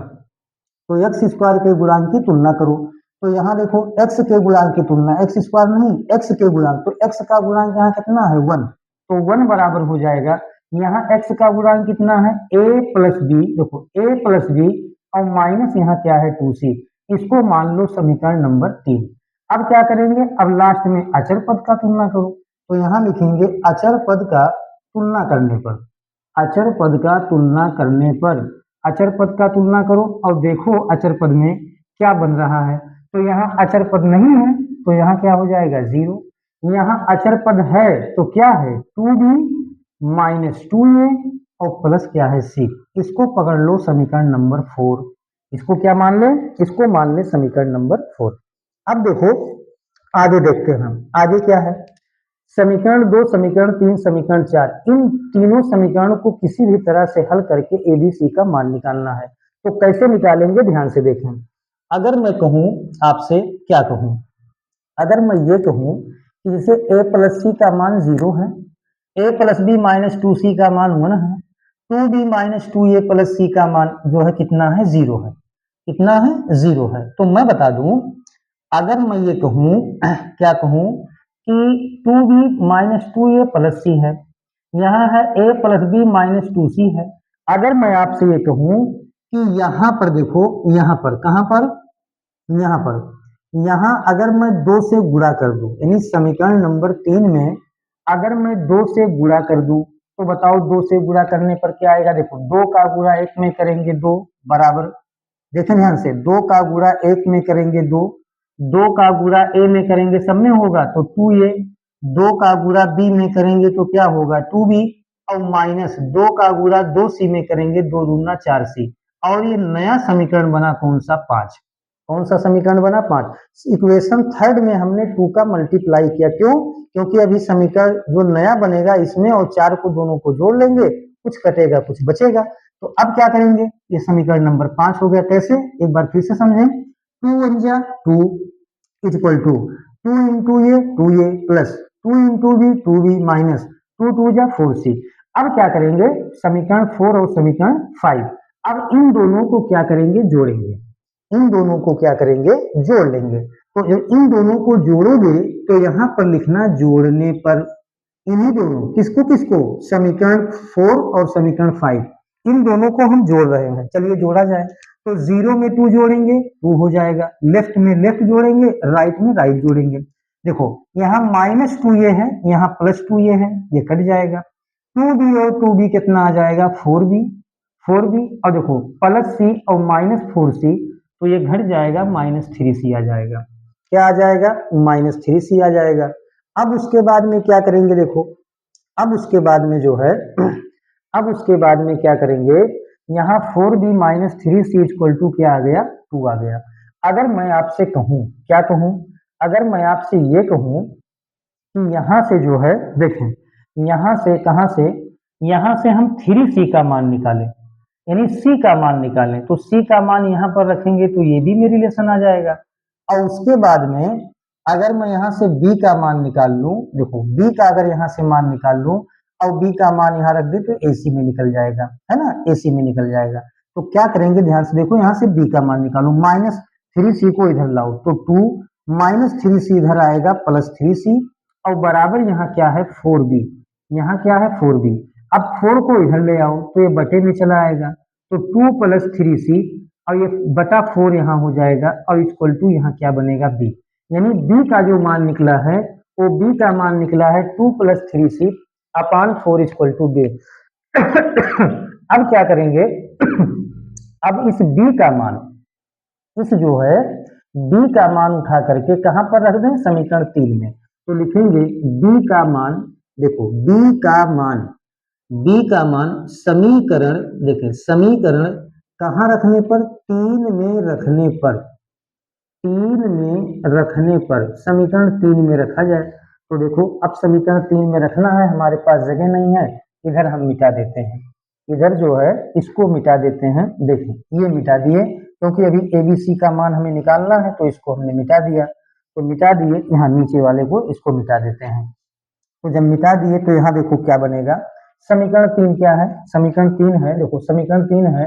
तो एक्स स्क्वायर के गुणांक की तुलना करो, तो यहाँ देखो एक्स के गुणांक की तुलना, एक्स स्क्वायर नहीं एक्स के गुणांक, तो एक्स का गुणांक यहाँ कितना है 1, तो 1 बराबर हो जाएगा, यहाँ एक्स का गुणांक कितना है a प्लस बी, देखो a प्लस बी और माइनस यहाँ क्या है 2c, इसको मान लो समीकरण नंबर 3। अब क्या करेंगे, अब लास्ट में अचर पद का तुलना करो, तो यहाँ लिखेंगे अचर पद का तुलना करने पर, अचर पद का तुलना करने पर, अचर पद का तुलना करो और देखो अचर पद में क्या बन रहा है, तो यहाँ अचर पद नहीं है तो यहाँ क्या हो जाएगा 0, यहाँ अचर पद है तो क्या है 2b माइनस 2a और प्लस क्या है c, इसको पकड़ लो समीकरण नंबर 4, इसको क्या मान ले, इसको मान ले समीकरण नंबर 4। अब देखो आगे देखते हैं हम, आगे क्या है, समीकरण 2, समीकरण 3, समीकरण 4, इन तीनों समीकरणों को किसी भी तरह से हल करके एबीसी का मान निकालना है, तो कैसे निकालेंगे ध्यान से देखें। अगर मैं कहूं आपसे, क्या कहूं, अगर मैं ये कहूं कि जैसे a प्लस सी का मान 0 है, a plus B minus 2c का मान 1 है, 2b माइनस 2a प्लस सी का मान जो है कितना है 0 है, कितना है 0 है, तो मैं बता दूं अगर मैं ये कहूं क्या कहूं कि 2b माइनस 2a प्लस सी है, यहाँ है a plus B minus 2c है, अगर मैं आपसे ये कहूं कि यहाँ पर देखो, यहाँ पर कहाँ पर, यहाँ पर, यहाँ अगर मैं 2 से गुणा कर दूं, यानी समीकरण नंबर 3 में अगर मैं 2 से गुणा कर दूं तो बताओ 2 से गुणा करने पर क्या आएगा, देखो 2 का गुणा 1 में करेंगे 2 बराबर, देखें ध्यान से 2 का गुणा 1 में करेंगे 2, 2 का गुणा a में करेंगे सब में होगा तो 2a, 2 का गुणा b में करेंगे तो क्या होगा 2b, और माइनस 2 का गुणा 2c में करेंगे 2 दूना 4c, और ये नया समीकरण बना कौन सा 5, कौन सा समीकरण बना 5, इक्वेशन थर्ड में हमने 2 का मल्टीप्लाई किया, क्यों, क्योंकि अभी समीकरण जो नया बनेगा इसमें और 4 को दोनों को जोड़ लेंगे, कुछ कटेगा कुछ बचेगा, तो अब क्या करेंगे, ये समीकरण नंबर 5 हो गया, कैसे एक बार फिर से समझें, 2 1 जा 2 इक्वल टू 2 इंटू ये 2a plus 2 into B 2b minus 2 2 जा 4c। अब क्या करेंगे, समीकरण 4 और समीकरण 5, अब इन दोनों को क्या करेंगे, जोड़ेंगे, इन दोनों को क्या करेंगे, जोड़ लेंगे, तो जब इन दोनों को जोड़ोगे तो यहाँ पर लिखना जोड़ने पर, इन्हीं दोनों किसको किसको, समीकरण 4 और समीकरण 5, इन दोनों को हम जोड़ रहे हैं, चलिए जोड़ा जाए, तो 0 में 2 जोड़ेंगे 2 हो जाएगा, लेफ्ट में लेफ्ट जोड़ेंगे राइट में राइट जोड़ेंगे, देखो यहाँ -2 ये है, यहाँ +2 ये है, ये कट जाएगा। 2b और 2b कितना आ जाएगा 4b, 4b और देखो +c और -4c तो ये घट जाएगा -3c आ जाएगा। क्या आ जाएगा -3c आ जाएगा। अब उसके बाद में क्या करेंगे देखो, अब उसके बाद में जो है अब उसके बाद में क्या करेंगे, यहाँ 4b -3c इक्वल टू क्या आ गया 2 आ गया। अगर मैं आपसे कहूँ, क्या कहूँ, अगर मैं आपसे ये कहूँ कि यहाँ से जो है देखें, यहाँ से कहाँ से, यहाँ से हम 3c का मान निकालें, यानी c का मान निकालें, तो c का मान यहाँ पर रखेंगे तो ये भी में रिलेशन आ जाएगा। और उसके बाद में अगर मैं यहाँ से b का मान निकाल लूँ, देखो b का अगर यहाँ से मान निकाल लूँ और b का मान यहाँ रख दे तो ac में निकल जाएगा, है ना, ac में निकल जाएगा। तो क्या करेंगे ध्यान से देखो, यहाँ से b का मान निकालो, -3c को इधर लाओ तो 2 -3c इधर आएगा +3c और बराबर यहाँ क्या है 4b, यहाँ क्या है 4b। अब 4 को इधर ले आओ तो ये बटे में चला आएगा, तो 2 + 3c और ये बटा 4 यहाँ हो जाएगा और इक्वल टू यहाँ क्या बनेगा b, यानी b का जो मान निकला है वो b का मान निकला है 2 + 3c upon 4 equal to b। अब क्या करेंगे, अब इस b का मान, इस जो है b का मान उठा करके कहां पर रख दें, समीकरण 3 में। तो लिखेंगे b का मान, देखो b का मान, b का मान समीकरण, देखें समीकरण कहां रखने पर, 3 में रखने पर, 3 में रखने पर, समीकरण 3 में रखा जाए। तो देखो अब समीकरण 3 में रखना है, हमारे पास जगह नहीं है, इधर हम मिटा देते हैं, इधर जो है इसको मिटा देते हैं। देखिए ये मिटा दिए क्योंकि अभी ABC का मान हमें निकालना है तो इसको हमने मिटा दिया, तो मिटा दिए, यहाँ नीचे वाले को इसको मिटा देते हैं। तो जब मिटा दिए तो यहाँ देखो क्या बनेगा, समीकरण 3 क्या है, समीकरण 3 है, देखो समीकरण 3 है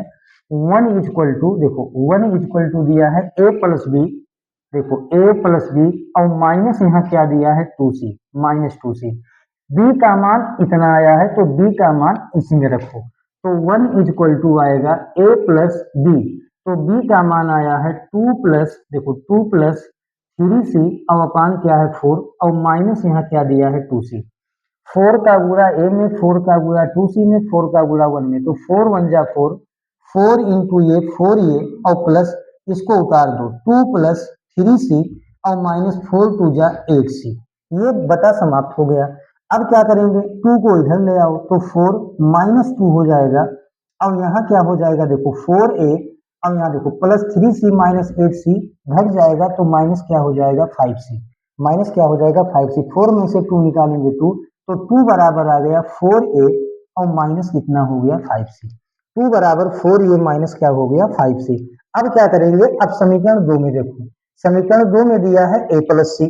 1 इक्वल टू, देखो 1 इक्वल टू दिया है a + b, देखो a + b और माइनस यहाँ क्या दिया है 2c, -2c, b का मान इतना आया है तो b का मान इसी में रखो, तो 1 इक्वल टू आएगा a + b, तो b का मान आया है 2 प्लस, देखो 2 + 3c और अपान क्या है 4 और माइनस यहाँ क्या दिया है 2c, 4 का गुणा a में, 4 का गुणा 2c में, 4 का गुणा 1 में, तो 4 1 जा 4, 4 इंटू ये 4 ये और प्लस इसको उतार दो 2 + 3c और -4 2 जा 8c, ये बटा समाप्त हो गया। अब क्या करेंगे, 2 को इधर ले आओ तो 4 -2 हो जाएगा और यहाँ क्या हो जाएगा, देखो 4a और यहाँ देखो +3c -8c घट जाएगा तो माइनस क्या हो जाएगा 5c, माइनस क्या हो जाएगा 5c, 4 में से 2 निकालेंगे 2, तो 2 बराबर आ गया 4a और माइनस कितना हो गया 5c, 2 बराबर 4a माइनस क्या हो गया 5c। अब क्या करेंगे, अब समीकरण 2 में देखो, समीकरण 2 में दिया है a + c,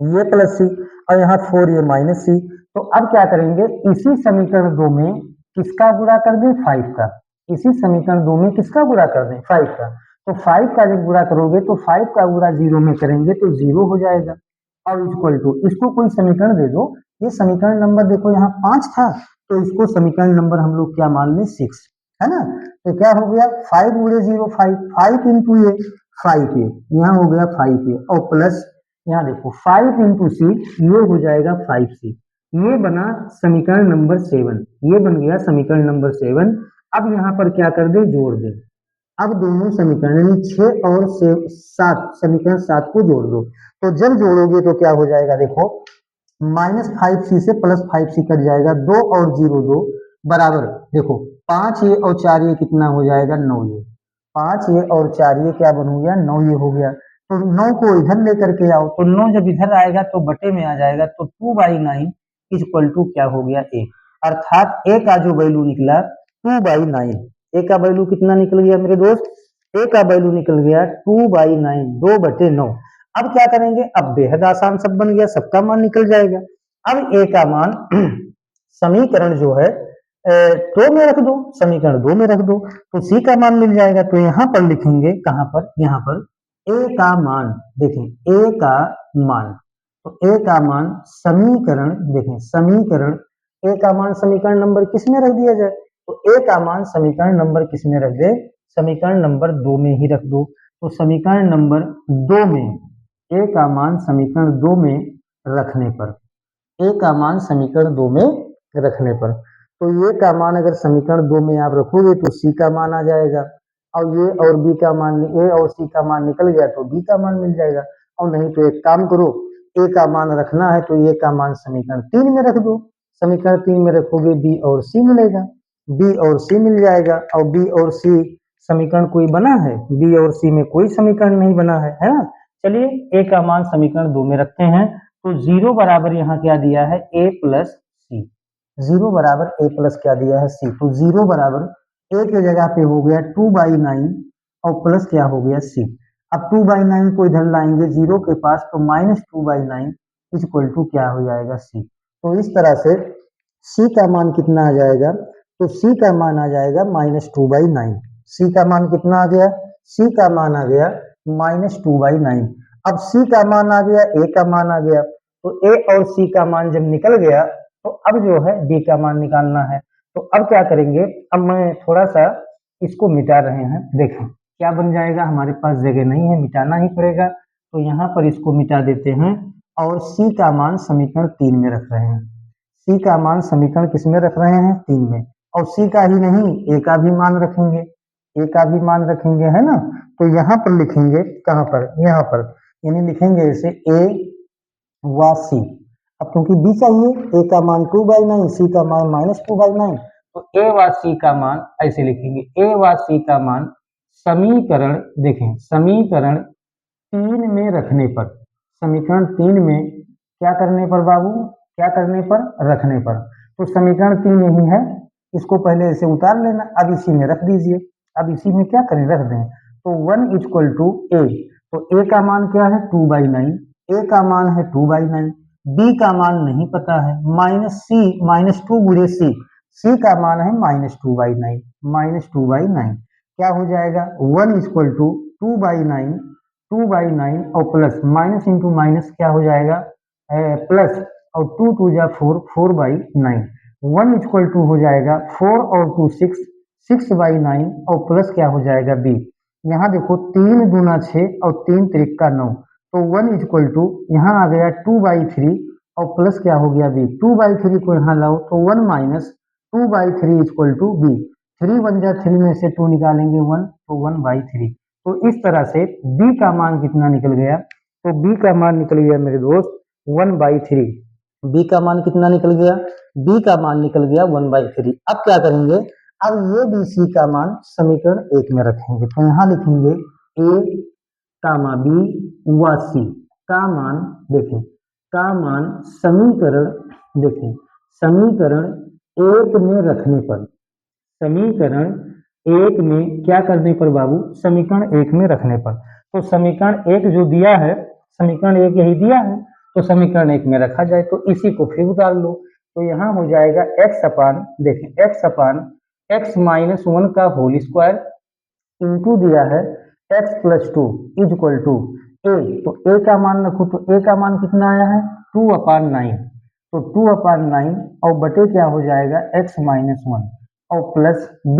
ये प्लस c और यहाँ 4a माइनस c, तो अब क्या करेंगे, इसी समीकरण 2 में किसका गुणा कर दें 5 का, इसी समीकरण 2 में किसका गुणा कर दें 5 का, तो 5 का जब गुणा करोगे तो 5 का गुणा 0 में करेंगे तो 0 हो जाएगा और इक्वल टू, इसको कोई समीकरण दे दो, ये समीकरण नंबर देखो यहाँ 5 था तो इसको समीकरण नंबर हम लोग क्या मान लें 6, है ना, तो क्या हो गया 5 गुणे 0 5, 5 इंटू ये 5a, यहाँ हो गया 5a और प्लस यहाँ देखो 5 इंटू सी, ये हो जाएगा 5c, ये बना समीकरण नंबर 7, ये बन गया समीकरण नंबर 7। अब यहाँ पर क्या कर दे, जोड़ दे, अब दोनों समीकरण यानी 6 और 7, समीकरण 7 को जोड़ दो, तो जब जोड़ोगे तो क्या हो जाएगा, देखो -5c से +5c कट जाएगा, 2 और 0 2 बराबर, देखो 5a और 4a कितना हो जाएगा 9a, 5a और 4a क्या बन हो गया 9a हो गया, तो 9 को इधर लेकर के आओ, तो 9 जब इधर आएगा तो बटे में आ जाएगा, तो 2/9 इक्वल टू क्या हो गया a, अर्थात a का जो वैल्यू निकला 2/9, a का वैल्यू कितना निकल गया मेरे दोस्त, a का वैल्यू निकल गया 2/9, 2/9। अब क्या करेंगे, अब बेहद आसान सब बन गया, सबका मान निकल जाएगा। अब a का मान समीकरण जो है 2 में रख दो, समीकरण 2 में रख दो तो c का मान मिल जाएगा, तो यहाँ पर लिखेंगे, कहां पर, यहाँ पर a का मान, देखें a का मान, तो a का मान समीकरण, देखें समीकरण a का मान समीकरण नंबर किस में रख दिया जाए, तो a का मान समीकरण नंबर किस में रख दे, समीकरण नंबर 2 में ही रख दो, तो समीकरण नंबर 2 में a का मान समीकरण 2 में रखने पर, ए का मान समीकरण 2 में रखने पर। तो ये का मान अगर समीकरण 2 में आप रखोगे तो सी का मान आ जाएगा, और ये और बी का मान, ए और सी का मान निकल गया तो बी का मान मिल जाएगा। और नहीं तो एक काम करो, ए का मान रखना है तो ए का मान समीकरण 3 में रख दो, समीकरण 3 में रखोगे बी और सी मिलेगा, बी और सी मिल जाएगा। और बी और सी समीकरण कोई बना है? बी और सी में कोई समीकरण नहीं बना है ना। चलिए ए का मान समीकरण 2 में रखते हैं, तो जीरो बराबर यहाँ क्या दिया है? ए प्लस सी। जीरो बराबर ए प्लस क्या दिया है? सी। तो जीरो बराबर ए के जगह पे हो गया 2/9 और प्लस क्या हो गया? सी। अब 2/9 को इधर लाएंगे जीरो के पास तो -2/9 इक्वल टू क्या हो जाएगा? सी। तो इस तरह से सी का मान कितना आ जाएगा? तो सी का मान आ जाएगा -2/9। सी का मान कितना आ गया? सी का मान आ गया -2/9। अब सी का मान आ गया, ए का मान आ गया, तो ए और सी का मान जब निकल गया तो अब जो है बी का मान निकालना है। तो अब क्या करेंगे? अब मैं थोड़ा सा इसको मिटा रहे हैं, देखें क्या बन जाएगा। हमारे पास जगह नहीं है, मिटाना ही पड़ेगा, तो यहाँ पर इसको मिटा देते हैं और सी का मान समीकरण 3 में रख रहे हैं। सी का मान समीकरण किस में रख रहे हैं? 3 में। और सी का ही नहीं, ए का भी मान रखेंगे, ए का भी मान रखेंगे, है ना। तो यहाँ पर लिखेंगे, कहाँ पर? यहाँ पर, यानी लिखेंगे इसे ए व सी। अब क्योंकि बी चाहिए, ए का मान 2/9, सी का मान -2/9, तो ए व सी का मान ऐसे लिखेंगे, ए व सी का मान समीकरण, देखें समीकरण 3 में रखने पर, समीकरण 3 में क्या करने पर बाबू? क्या करने पर? रखने पर। तो समीकरण 3 यही है, इसको पहले ऐसे उतार लेना, अब इसी में रख दीजिए। अब इसी में क्या करें? रख दें। तो 1 इक्वल टू ए, तो ए का मान क्या है? 2/9, ए का मान है 2/9, बी का मान नहीं पता है, -2 गुणे सी, सी का मान है -2/9, -2/9 क्या हो जाएगा? 1 इक्वल टू 2/9 और प्लस माइनस इंटू माइनस क्या हो जाएगा? प्लस, और 2 2 जा 4, 4/9, 1 इक्वल टू हो जाएगा 4 और 2 6, 6/9 और प्लस क्या हो जाएगा? बी। यहाँ देखो 3 दूना 6 और 3 त्रिका 9, तो 1 इक्वल टू यहाँ आ गया 2/3 और प्लस क्या हो गया? बी। 2/3 को यहाँ लाओ तो 1 माइनस 2/3 इक्वल टू बी। 3 1 जा 3 में से 2 निकालेंगे 1, तो 1/3। तो इस तरह से b का मान कितना निकल गया? तो b का मान निकल गया मेरे दोस्त 1/3। b का मान कितना निकल गया? b का मान निकल गया 1/3। अब क्या करेंगे? अब ये भी c का मान समीकरण 1 में रखेंगे, तो यहाँ लिखेंगे a कामा b व c का मान, देखें का मान समीकरण, देखें समीकरण 1 में रखने पर, समीकरण 1 में क्या करने पर बाबू? समीकरण 1 में रखने पर। तो समीकरण 1 जो दिया है, समीकरण 1 यही दिया है, तो समीकरण 1 में रखा जाए, तो इसी को फिर उतार लो। तो यहाँ हो जाएगा x अपान, देखें x अपान x-1 का होल स्क्वायर इंटू दिया है x plus 2 is equal to a. तो a का मान रखो, तो a का मान कितना आया है? 2/9, तो 2/9 और बटे क्या हो जाएगा? x-1 और प्लस b,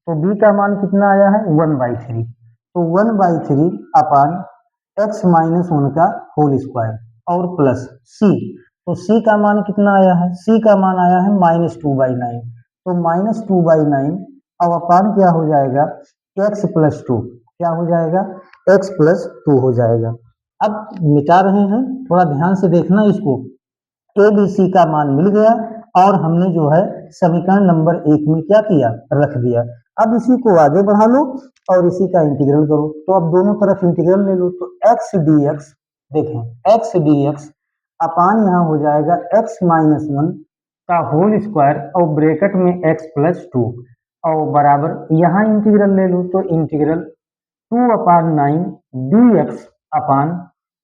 तो b का मान कितना आया है? 1/3, तो 1/3 अपान x-1 का होल स्क्वायर और प्लस c, तो c का मान कितना आया है? c का मान आया है -2/9, तो -2/9 अब अपान क्या हो जाएगा? x प्लस 2, क्या हो जाएगा? x प्लस 2 हो जाएगा। अब मिटा रहे हैं, थोड़ा ध्यान से देखना इसको। ए बी सी का मान मिल गया और हमने जो है समीकरण नंबर 1 में क्या किया? रख दिया। अब इसी को आगे बढ़ा लो और इसी का इंटीग्रल करो, तो अब दोनों तरफ इंटीग्रल ले लो, तो x dx, देखें x dx अपान यहाँ हो जाएगा x-1 का होल स्क्वायर और ब्रैकेट में x प्लस 2 और बराबर यहाँ इंटीग्रल ले लो, तो इंटीग्रल 2/9 dx अपान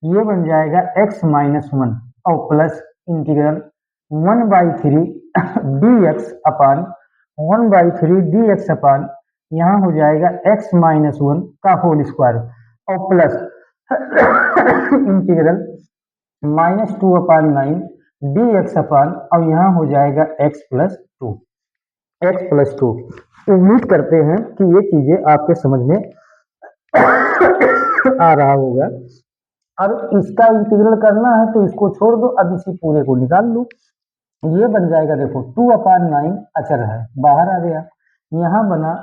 ये बन जाएगा x-1 और प्लस इंटीग्रल 1/3 dx अपान 1/3 dx अपान यहाँ हो जाएगा x-1 का होल स्क्वायर और प्लस इंटीग्रल -2/9 dx अपान और यहाँ हो जाएगा x प्लस 2, x प्लस 2। उम्मीद करते हैं कि ये चीजें आपके समझ में आ रहा होगा। अब इसका इंटीग्रल करना है तो इसको छोड़ दो, अब इसी पूरे को निकाल लो। ये बन जाएगा, देखो 2/9 अचर है बाहर आ गया, यहाँ बना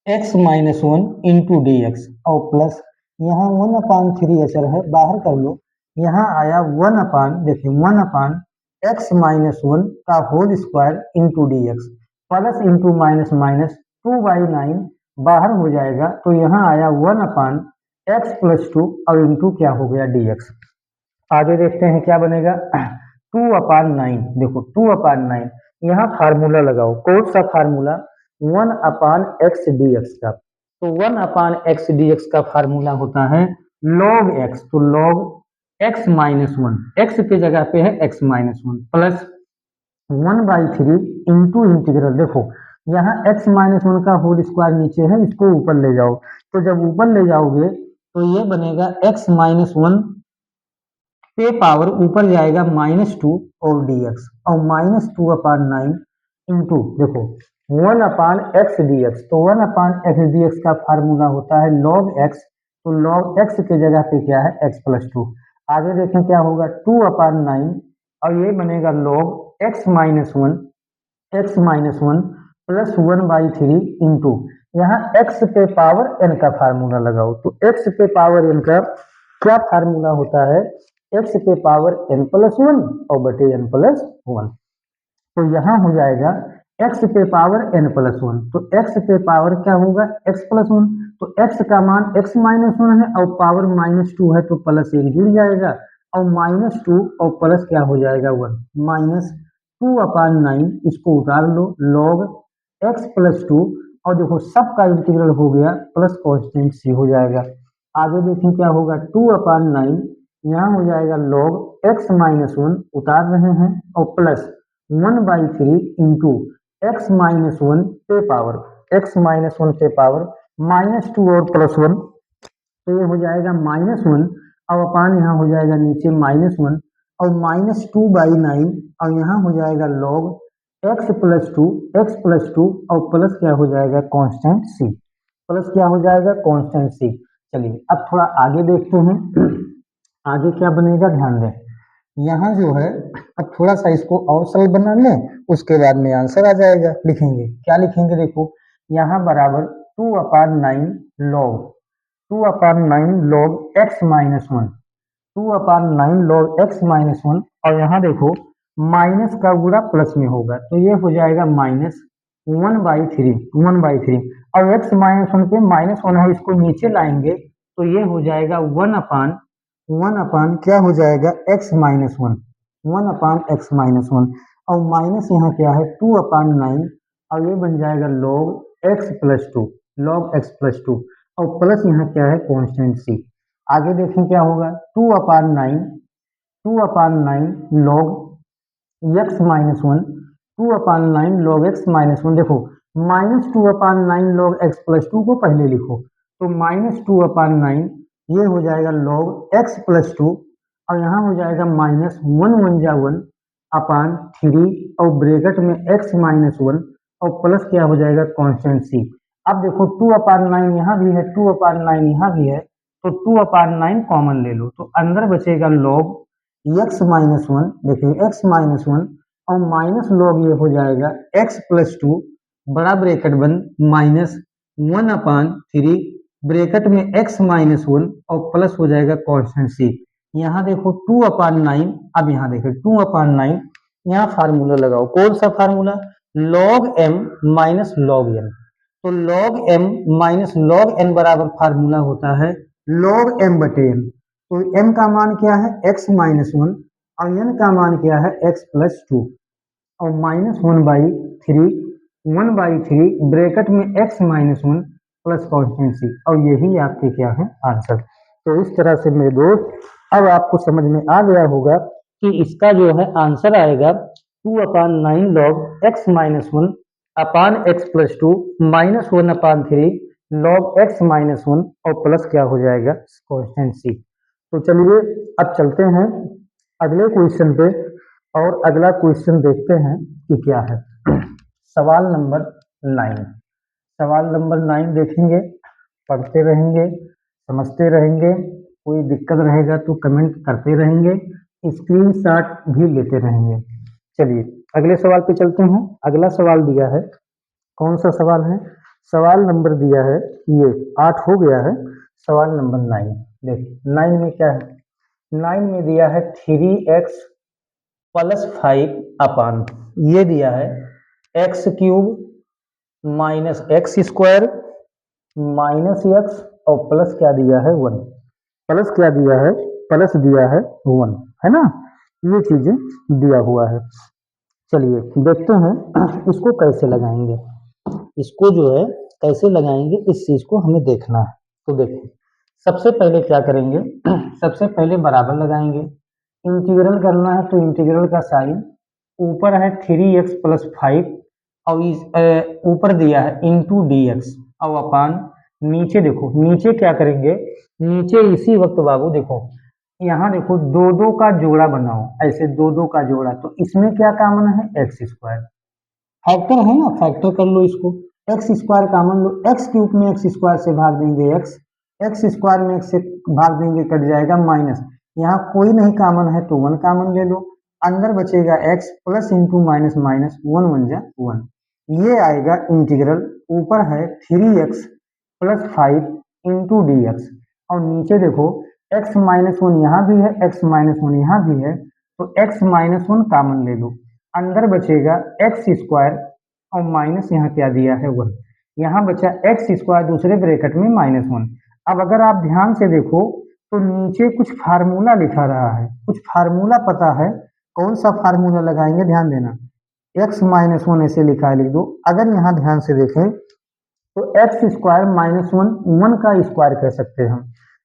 1/x-1 इंटू डी एक्स और प्लस यहाँ 1/3 अचर है बाहर कर लो, यहाँ आया 1 देखिए 1/x-1 का whole square into D x plus into minus minus 2/9 बाहर हो जाएगा, तो यहाँ आया 1/x+2 और इंटू क्या हो गया डी एक्स। आगे देखते हैं क्या बनेगा। 2/9 देखो 2/9 यहाँ फार्मूला लगाओ, कौन सा फार्मूला, 1/x का। तो 1/x का फार्मूला होता है log x, तो log x-1, x की जगह पे है x-1 प्लस 1/3 इंटू इंटीग्रल, देखो यहाँ x-1 का होल स्क्वायर नीचे है, इसको ऊपर ले जाओ, तो जब ऊपर ले जाओगे तो ये बनेगा x-1 पे पावर ऊपर जाएगा -2 और dx और -2/9 इंटू देखो 1/x dx, तो 1/x dx का फार्मूला होता है log x, तो log x की जगह पे क्या है x+2। आगे देखें क्या होगा 2/9 और ये बनेगा log x-1 प्लस 1/3 इंटू यहाँ x पे पावर n का फार्मूला लगाओ, तो x पे पावर n का क्या फार्मूला होता है, x पे पावर n+1 और बटे n+1, तो यहाँ हो जाएगा x पे पावर n+1, तो x पे पावर क्या होगा x+1, तो x का मान x-1 है और पावर -2 है, तो प्लस 1 जुड़ जाएगा और -2 और प्लस क्या हो जाएगा 1, -2/9 इसको उतार लो log x+2 और देखो सबका इंटीग्रल हो गया प्लस कांस्टेंट c हो जाएगा। आगे देखें क्या होगा 2/9 यहाँ हो जाएगा log x-1 उतार रहे हैं और प्लस 1/3 इंटू x-1 पे पावर x-1 पे पावर -2 और +1, तो ये हो जाएगा -1 और अपान यहाँ हो जाएगा नीचे -1 और -2/9 और यहाँ हो जाएगा log x+2 और प्लस क्या हो जाएगा कांस्टेंट c, प्लस क्या हो जाएगा कांस्टेंट c। चलिए अब थोड़ा आगे देखते हैं, आगे क्या बनेगा ध्यान दें, यहाँ जो है अब थोड़ा सा इसको और सरल बना लें, उसके बाद में आंसर आ जाएगा। लिखेंगे क्या लिखेंगे, देखो यहाँ बराबर 2/9 log 2/9 log x-1 2/9 log x-1 और यहाँ देखो माइनस का गुणा प्लस में होगा, तो ये हो जाएगा -1/3 और x-1 पे -1 है, इसको नीचे लाएंगे तो ये हो जाएगा 1/1 क्या हो जाएगा x-1 1/x-1 और माइनस यहाँ क्या है 2/9 और ये बन जाएगा log x+2 और प्लस यहाँ क्या है कांस्टेंट c। आगे देखें क्या होगा 2/9 log x-1 2/9 log x-1, देखो -2/9 log x+2 को पहले लिखो, तो -2/9 ये हो जाएगा log x+2 और यहाँ हो जाएगा -1 और ब्रैकेट में x-1 और प्लस क्या हो जाएगा कांस्टेंट c। अब देखो 2/9 यहाँ भी है 2/9 यहाँ भी है, तो 2/9 कॉमन ले लो, तो अंदर बचेगा log x-1, देखिए x-1 और माइनस log ये हो जाएगा x+2 बड़ा ब्रैकेट बंद -1/3 ब्रैकेट में x-1 और प्लस हो जाएगा कांस्टेंट c। यहाँ देखो 2/9, अब यहाँ देखो 2/9 यहाँ फार्मूला लगाओ, कौन सा formula, log m minus log n, तो log m minus log n बराबर फार्मूला होता है log m बटे n, तो m का मान क्या है x-1 और n का मान क्या है x+2 और -1/3 ब्रैकेट में x-1 प्लस कांस्टेंट c और यही आपके क्या है आंसर। तो इस तरह से मेरे दोस्त अब आपको समझ में आ गया होगा कि इसका जो है आंसर आएगा 2/9 log x-1 अपान x+2 -1/3 log x-1 और प्लस क्या हो जाएगा कांस्टेंट c। तो चलिए अब चलते हैं अगले क्वेश्चन पे और अगला क्वेश्चन देखते हैं कि क्या है। सवाल नंबर 9, सवाल नंबर 9 देखेंगे, पढ़ते रहेंगे, समझते रहेंगे कोई दिक्कत रहेगा तो कमेंट करते रहेंगे, स्क्रीनशॉट भी लेते रहेंगे। चलिए अगले सवाल पे चलते हैं। अगला सवाल दिया है, कौन सा सवाल है? सवाल नंबर दिया है ये 8 हो गया है। सवाल नंबर 9 देखिए, 9 में क्या है? 9 में दिया है 3x प्लस 5 अपान, ये दिया है x cube minus x square minus x और प्लस क्या दिया है 1। प्लस क्या दिया है? प्लस दिया है 1, है ना? ये चीजें दिया हुआ है। चलिए देखते हैं इसको कैसे लगाएंगे। इसको जो है कैसे लगाएंगे, इस चीज को हमें देखना है। तो देखिए सबसे पहले क्या करेंगे, सबसे पहले बराबर लगाएंगे। इंटीग्रल करना है तो इंटीग्रल का साइन ऊपर है 3x प्लस 5 और इस ऊपर दिया है इंटू डी एक्स और अपान नीचे देखो, नीचे क्या करेंगे, नीचे इसी वक्त बाबू देखो, यहाँ देखो दो दो का जोड़ा बनाओ, ऐसे दो दो का जोड़ा, तो इसमें क्या कॉमन है? X square. फैक्टर है ना, फैक्टर कर लो इसको। एक्स स्क्वायर कॉमन लो, एक्स क्यूब में एक्स स्क्वायर से भाग देंगे एक्स, एक्स स्क्वायर में एक्स से भाग देंगे कट जाएगा माइनस, यहाँ कोई नहीं कॉमन है तो 1 कॉमन ले लो, अंदर बचेगा x plus into minus minus 1 1 जा 1, ये आएगा इंटीग्रल। ऊपर है 3x plus 5 into D x और नीचे देखो x माइनस 1 यहाँ भी है, x माइनस 1 यहाँ भी है, तो x माइनस 1 कॉमन ले लो, अंदर बचेगा एक्स स्क्वायर और माइनस यहाँ क्या दिया है 1, यहाँ बचा एक्स स्क्वायर दूसरे ब्रैकेट में माइनस 1। अब अगर आप ध्यान से देखो तो नीचे कुछ फार्मूला लिखा रहा है, कुछ फार्मूला पता है, कौन सा फार्मूला लगाएंगे? ध्यान देना, एक्स माइनस 1 ऐसे लिखा है, लिख दो। अगर यहाँ ध्यान से देखें तो एक्स स्क्वायर माइनस 1 1 का स्क्वायर कह सकते हैं हम,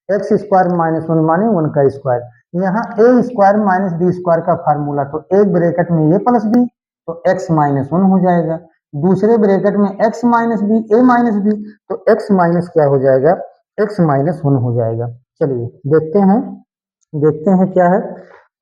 एक्स स्क्वायर माइनस 1 माने 1 का स्क्वायर। यहाँ ए स्क्वायर माइनस बी स्क्वायर का फार्मूला, तो एक ब्रैकेट में ए प्लस बी तो एक्स माइनस 1 हो जाएगा, दूसरे ब्रैकेट में x minus B A minus B तो एक्स माइनस क्या हो जाएगा? एक्स माइनस 1 हो जाएगा। चलिए देखते हैं, देखते हैं क्या है।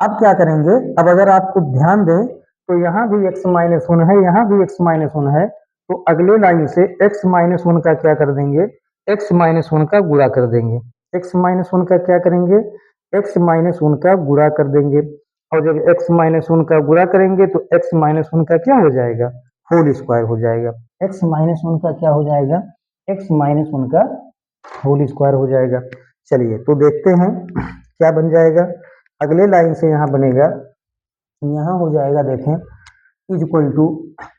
अब क्या करेंगे, अब अगर आपको ध्यान दें तो यहाँ भी एक्स माइनस 1 है, यहाँ भी एक्स माइनस 1 है, तो अगले लाइन से x माइनस 1 का क्या कर देंगे? x माइनस 1 का गुणा कर देंगे। x माइनस 1 का क्या करेंगे? x माइनस 1 का गुणा कर देंगे, और जब x माइनस 1 का गुणा करेंगे तो x माइनस 1 का क्या हो जाएगा? होल स्क्वायर हो जाएगा। x माइनस 1 का क्या हो जाएगा? x माइनस 1 का होल स्क्वायर हो जाएगा। चलिए तो देखते हैं क्या बन जाएगा। अगले लाइन से यहाँ बनेगा, यहाँ हो जाएगा देखें इज इक्वल टू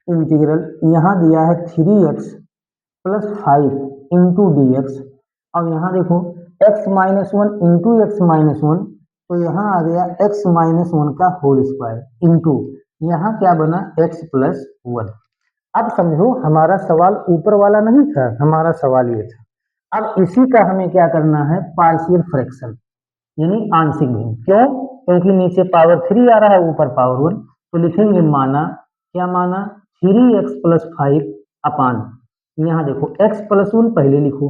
इंटीग्रल, यहाँ दिया है 3x plus 5 into D x और यहाँ देखो x minus 1 into x minus 1, तो यहाँ आ गया x माइनस 1 का होल स्क्वायर इंटू यहाँ क्या बना? x plus 1। अब समझो हमारा सवाल ऊपर वाला नहीं था, हमारा सवाल ये था। अब इसी का हमें क्या करना है? पार्शियल फ्रैक्शन यानी आंशिक भिन्न। क्यों? क्योंकि नीचे पावर 3 आ रहा है, ऊपर पावर 1, तो लिखेंगे माना, क्या माना? 3x प्लस 5 अपान, यहाँ देखो x प्लस 1 पहले लिखो,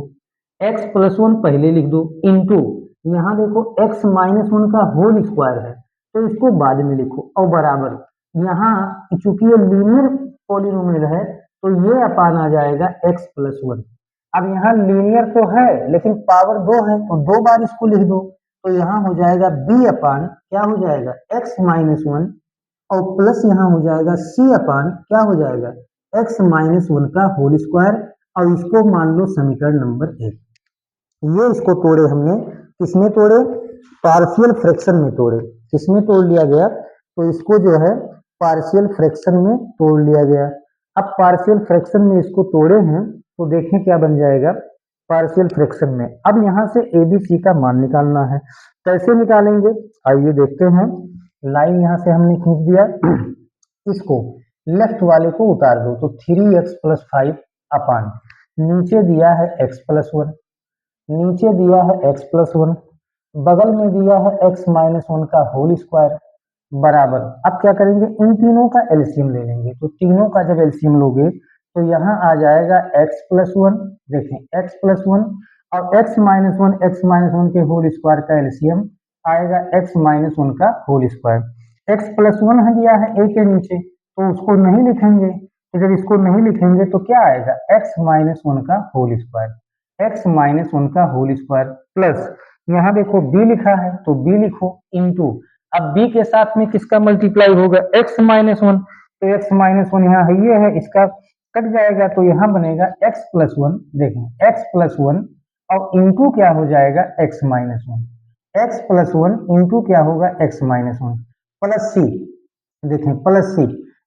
x प्लस 1 पहले लिख दो, इंटू यहाँ देखो x माइनस 1 का होल स्क्वायर है तो इसको बाद में लिखो, और बराबर यहाँ चूंकि ये लीनियर पॉलिनोमियल है तो ये अपान आ जाएगा x प्लस 1। अब यहाँ लीनियर तो है लेकिन पावर 2 है तो 2 बार इसको लिख दो, तो यहाँ हो जाएगा b अपान क्या हो जाएगा? x माइनस 1 और प्लस यहाँ हो जाएगा c अपान क्या हो जाएगा? x माइनस 1 का होल स्क्वायर, और इसको मान लो समीकरण नंबर 1। ये इसको तोड़े हमने, किसमें तोड़े? पार्शियल फ्रैक्शन में तोड़े। किसमें तोड़ लिया गया? तो इसको जो है पार्शियल फ्रैक्शन में तोड़ लिया गया। अब पार्शियल फ्रैक्शन में इसको तोड़े हैं तो देखें क्या बन जाएगा पार्शियल फ्रैक्शन में। अब यहाँ से ए बी सी का मान निकालना है, कैसे निकालेंगे आइए देखते हैं। लाइन यहाँ से हमने खींच दिया, इसको लेफ्ट वाले को उतार दो, तो 3x प्लस 5 अपान नीचे दिया है x प्लस 1, नीचे दिया है x प्लस 1, बगल में दिया है x माइनस 1 का होल स्क्वायर बराबर। अब क्या करेंगे? इन तीनों का एलसीएम ले लेंगे, तो तीनों का जब एलसीएम लोगे तो यहाँ आ जाएगा x प्लस 1, देखें x प्लस 1 और x माइनस 1 के होल स्क्वायर का एलसीएम आएगा x माइनस 1 का होल स्क्वायर। x प्लस 1 है दिया है a के नीचे तो उसको नहीं लिखेंगे, तो जब इसको नहीं लिखेंगे तो क्या आएगा? x माइनस 1 का होल स्क्वायर, x माइनस 1 का होल स्क्वायर प्लस यहाँ देखो b लिखा है तो b लिखो इंटू, अब b के साथ में किसका मल्टीप्लाई होगा, x माइनस वन, तो x माइनस वन यहाँ है, ये है, इसका कट जाएगा तो यहाँ बनेगा x प्लस वन, देखें x प्लस वन और इंटू क्या हो जाएगा x minus one, x plus one into क्या होगा x माइनस वन प्लस सी, देखें प्लस सी,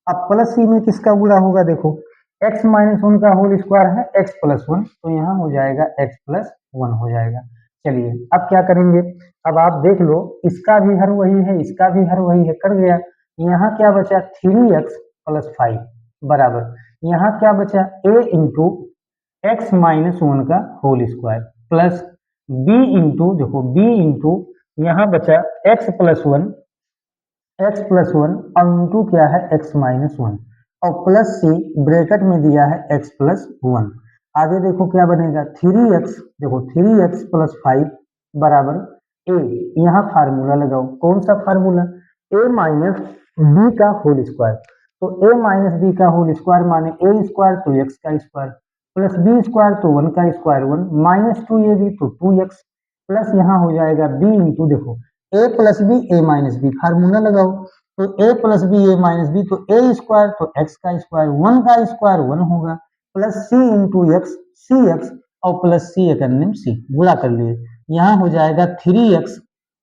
अब प्लस सी में किसका गुणा होगा, देखो x माइनस वन का होल स्क्वायर है x प्लस वन, तो यहाँ हो जाएगा x प्लस वन हो जाएगा। चलिए अब क्या करेंगे, अब आप देख लो, इसका भी हर वही है, इसका भी हर वही है, कर गया, यहाँ क्या बचा 3x प्लस 5 बराबर, यहाँ क्या बचा a into x minus one का whole square plus b into, देखो b इंटू यहाँ बचा x plus one, x plus one और इंटू क्या है एक्स माइनस वन और प्लस सी ब्रैकेट में दिया है एक्स प्लस वन। आगे देखो क्या बनेगा 3x, देखो 3x प्लस 5 बराबर a, यहाँ फार्मूला लगाओ, कौन सा फार्मूला, a माइनस बी का होल स्क्वायर, तो a माइनस बी का होल स्क्वायर माने a स्क्वायर तो x का स्क्वायर प्लस b स्क्वायर तो 1 का स्क्वायर 1 माइनस 2ab तो 2x प्लस यहाँ हो जाएगा b इंटू, देखो a plus B A minus B, formula लगाओ, तो a plus B A minus B तो a स्क्वायर तो x का स्क्वायर 1 का स्क्वायर 1 होगा प्लस c इंटू एक्स, सी एक्स और प्लस सी एकन्निम सी, गुणा कर लिए, यहाँ हो जाएगा 3x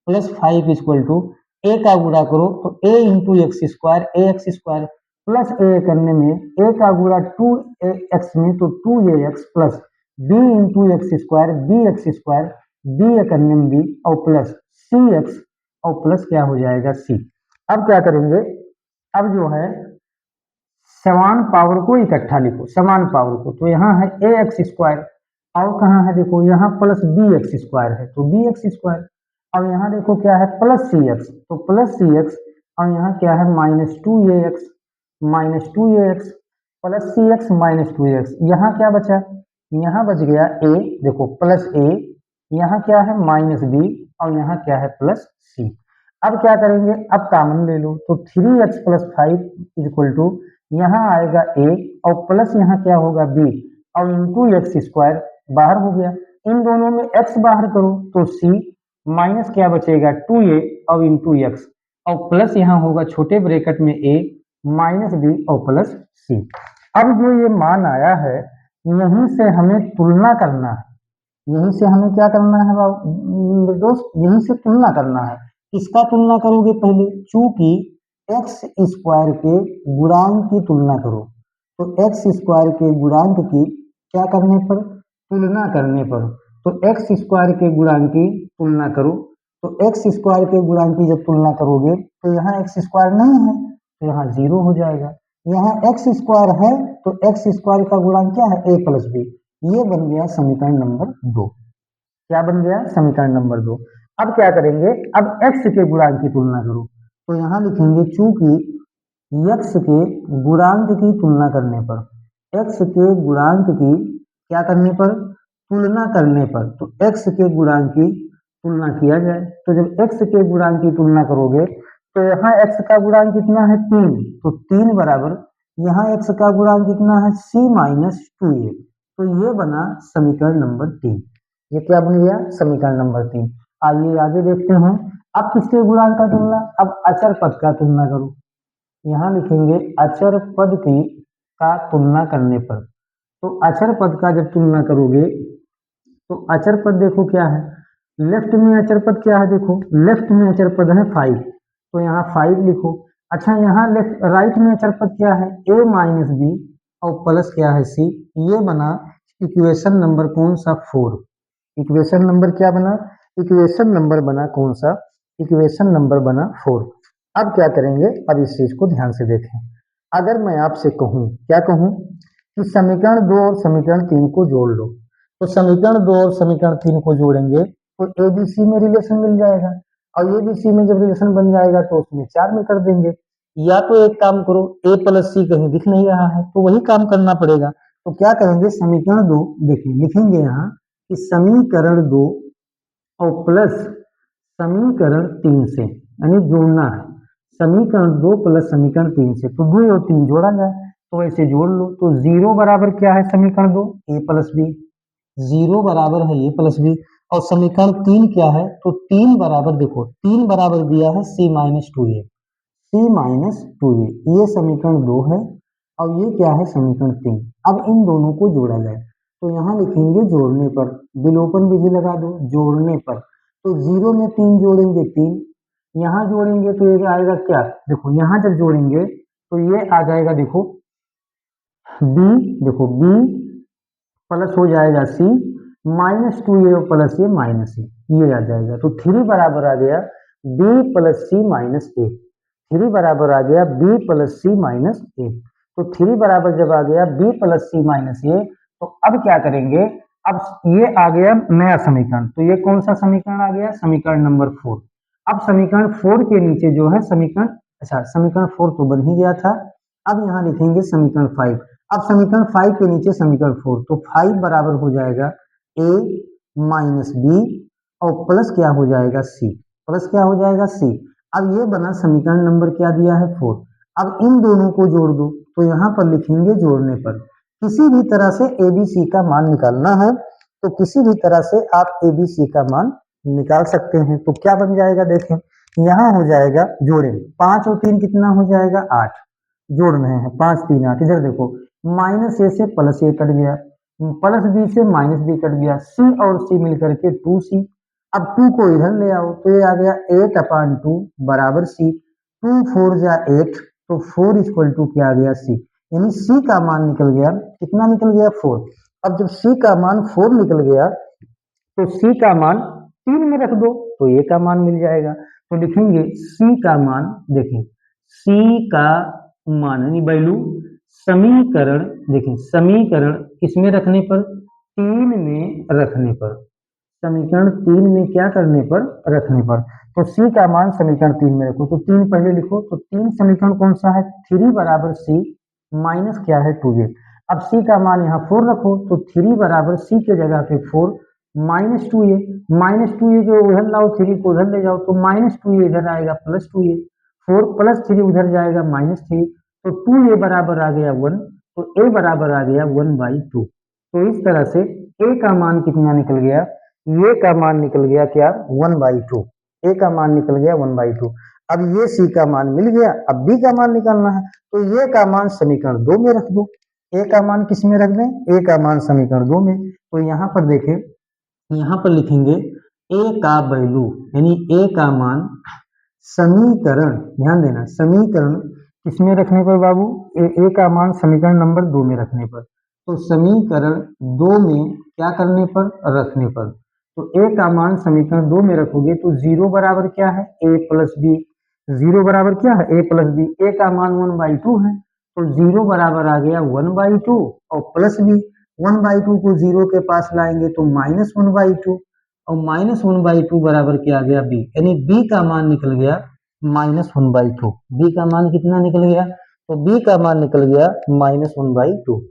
plus 5 equal to a का गुणा करो तो a into x square a x square plus a करने में a का गुणा 2x में तो 2ax plus b into x square B x square b करने में b और प्लस सी एक्स और प्लस क्या हो जाएगा सी। अब क्या करेंगे, अब जो है समान पावर को इकट्ठा लिखो, समान पावर को, तो यहाँ है ए एक्स स्क्वायर और कहाँ है, देखो यहाँ प्लस बी एक्स स्क्वायर है तो बी एक्स स्क्वायर, अब यहाँ देखो क्या है प्लस सी एक्स तो प्लस सी एक्स और यहाँ क्या है माइनस टू ए x plus C x minus two x, यहाँ क्या बचा, यहाँ बच गया ए, देखो प्लस ए, यहाँ क्या है माइनस बी और यहाँ क्या है प्लस सी। अब क्या करेंगे, अब कॉमन ले लो तो 3x प्लस 5 इक्वल टू यहाँ आएगा a और प्लस यहाँ क्या होगा b और इंटू एक्स स्क्वायर बाहर हो गया, इन दोनों में x बाहर करो तो c माइनस क्या बचेगा 2a और इंटू एक्स और प्लस यहाँ होगा छोटे ब्रैकेट में a माइनस b और प्लस c। अब जो ये मान आया है यहीं से हमें तुलना करना है, यहीं से हमें क्या करना है दोस्त, यहीं से तुलना करना है, किसका तुलना करोगे पहले, चूंकि एक्स स्क्वायर के गुणांक की तुलना करो, तो एक्स स्क्वायर के गुणांक की क्या करने पर, तुलना करने पर, तो एक्स स्क्वायर के गुणांक की तुलना करो, तो एक्स स्क्वायर के गुणांक की जब तुलना करोगे तो यहाँ एक्स स्क्वायर नहीं है तो यहाँ जीरो हो जाएगा, यहाँ एक्स स्क्वायर है तो एक्स स्क्वायर का गुणांक क्या है ए प्लस बी, ये बन गया समीकरण नंबर 2। क्या बन गया समीकरण नंबर 2। अब क्या करेंगे, अब x के गुणांक की तुलना करो, तो यहाँ लिखेंगे चूंकि x के गुणांक की तुलना करने पर, x के गुणांक की क्या करने पर, तुलना करने पर, तो x के गुणांक की तुलना किया जाए, तो जब x के गुणांक की तुलना करोगे तो यहाँ x का गुणांक कितना है 3, तो 3 बराबर यहाँ x का गुणांक कितना है c माइनस 2a, तो ये बना समीकरण नंबर 3। ये क्या बन गया समीकरण नंबर 3। आइए आगे देखते हैं, अब किसके गुणांक का तुलना, अब अचर पद का तुलना करो, यहाँ लिखेंगे अचर पद की का तुलना करने पर, तो अचर पद का जब तुलना करोगे तो अचर पद देखो क्या है, लेफ्ट में अचर पद क्या है, देखो लेफ्ट में अचर पद है 5, तो यहाँ 5 लिखो, अच्छा यहाँ लेफ्ट राइट में अचर पद क्या है a माइनस बी और प्लस क्या है c, ये बना इक्वेशन नंबर कौन सा 4, इक्वेशन नंबर क्या बना, इक्वेशन नंबर बना कौन सा, इक्वेशन नंबर बना 4। अब क्या करेंगे, अब इस चीज को ध्यान से देखें, अगर मैं आपसे कहूं, क्या कहूं कि समीकरण 2 और समीकरण 3 को जोड़ लो, तो समीकरण 2 और समीकरण 3 को जोड़ेंगे तो एबीसी में रिलेशन मिल जाएगा और एबीसी में जब रिलेशन बन जाएगा तो उसमें 4 में कर देंगे, या तो एक काम करो ए प्लस सी कहीं दिख नहीं रहा है तो वही काम करना पड़ेगा, तो क्या करेंगे समीकरण 2 देखिए लिखेंगे यहाँ कि समीकरण 2 और प्लस समीकरण 3 से, यानी जोड़ना है समीकरण 2 प्लस समीकरण 3 से, तो 2 और 3 जोड़ा जाए तो ऐसे जोड़ लो, तो 0 बराबर क्या है समीकरण 2 ए प्लस बी, 0 बराबर है ए प्लस बी, और समीकरण 3 क्या है, तो 3 बराबर देखो 3 बराबर दिया है c माइनस टू ए, ये समीकरण 2 है और ये क्या है समीकरण 3। अब इन दोनों को जोड़ा जाए तो यहाँ लिखेंगे जोड़ने पर, विलोपन विधि लगा दो जोड़ने पर, तो 0 में 3 जोड़ेंगे 3, यहाँ जोड़ेंगे तो ये आएगा क्या, देखो यहाँ जब जोड़ेंगे तो ये आ जाएगा देखो b, देखो b प्लस हो जाएगा c माइनस टू ए प्लस ए माइनस ए, ये आ जाएगा। तो 3 बराबर आ गया b प्लस सी माइनस ए, 3 बराबर आ गया b प्लस सी माइनस ए। तो 3 बराबर जब आ गया b प्लस सी माइनस ए, तो अब क्या करेंगे, अब ये आ गया नया समीकरण, तो ये कौन सा समीकरण आ गया, समीकरण नंबर 4। अब समीकरण 4 के नीचे जो है समीकरण, अच्छा समीकरण 4 तो बन ही गया था, अब यहाँ लिखेंगे समीकरण 5। अब समीकरण 5 के नीचे समीकरण 4, तो 5 बराबर हो जाएगा a माइनस बी और प्लस क्या हो जाएगा c, प्लस क्या हो जाएगा c। अब ये बना समीकरण नंबर क्या दिया है 4। अब इन दोनों को जोड़ दो, तो यहाँ पर लिखेंगे जोड़ने पर, किसी भी तरह से abc का मान निकालना है तो किसी भी तरह से आप abc का मान निकाल सकते हैं। तो क्या बन जाएगा देखें, यहाँ हो जाएगा जोड़े 5 और 3 कितना हो जाएगा 8, जोड़ रहे हैं 5 3 8, इधर देखो माइनस ए से प्लस ए कट गया, प्लस बी से माइनस बी कट गया, सी और सी मिलकर के 2c। अब 2 को इधर ले आओ तो ये आ गया 8/2 बराबर c, 2 4 जा 8, तो 4 इक्वल टू क्या आ गया c, यानी c का मान निकल गया कितना, निकल गया 4। अब जब c का मान 4 निकल गया तो c का मान 3 में रख दो तो a का मान मिल जाएगा। तो लिखेंगे c का मान, देखें c का मान यानी वैल्यू समीकरण, देखें समीकरण किसमें रखने पर, 3 में रखने पर, समीकरण 3 में क्या करने पर, रखने पर। तो c का मान समीकरण 3 में रखो, तो 3 पहले लिखो, तो 3 समीकरण कौन सा है, 3 बराबर c माइनस क्या है 2a। अब c का मान यहाँ 4 रखो, तो 3 बराबर c के जगह पे 4 माइनस 2a, माइनस 2a को उधर लाओ 3 को उधर ले जाओ, तो माइनस 2a इधर आएगा प्लस 2a, 4 प्लस 3 उधर जाएगा माइनस 3, तो 2a बराबर आ गया 1, तो a बराबर आ गया 1/2। तो इस तरह से a का मान कितना निकल गया, ये का मान निकल गया क्या 1/2, a का मान निकल गया 1/2। अब ये c का मान मिल गया, अब b का मान निकालना है, तो ये का मान समीकरण 2 में रख दो, a का मान किस में रख दें, a का मान समीकरण 2 में। तो यहाँ पर देखें, यहाँ पर लिखेंगे a का वैल्यू यानी a का मान समीकरण, ध्यान देना समीकरण किसमें रखने पर बाबू, a का मान समीकरण नंबर 2 में रखने पर, तो समीकरण 2 में क्या करने पर, रखने पर। तो a का मान समीकरण 2 में रखोगे तो 0 बराबर क्या है a प्लस बी, 0 बराबर क्या है a प्लस बी, a का मान 1/2 है, तो 0 बराबर आ गया 1/2 और प्लस बी, 1/2 को 0 के पास लाएंगे तो माइनस 1/2 और माइनस 1/2 बराबर क्या आ गया b, यानी b का मान निकल गया -1/2। b का मान कितना निकल गया, तो b का मान निकल गया -1/2,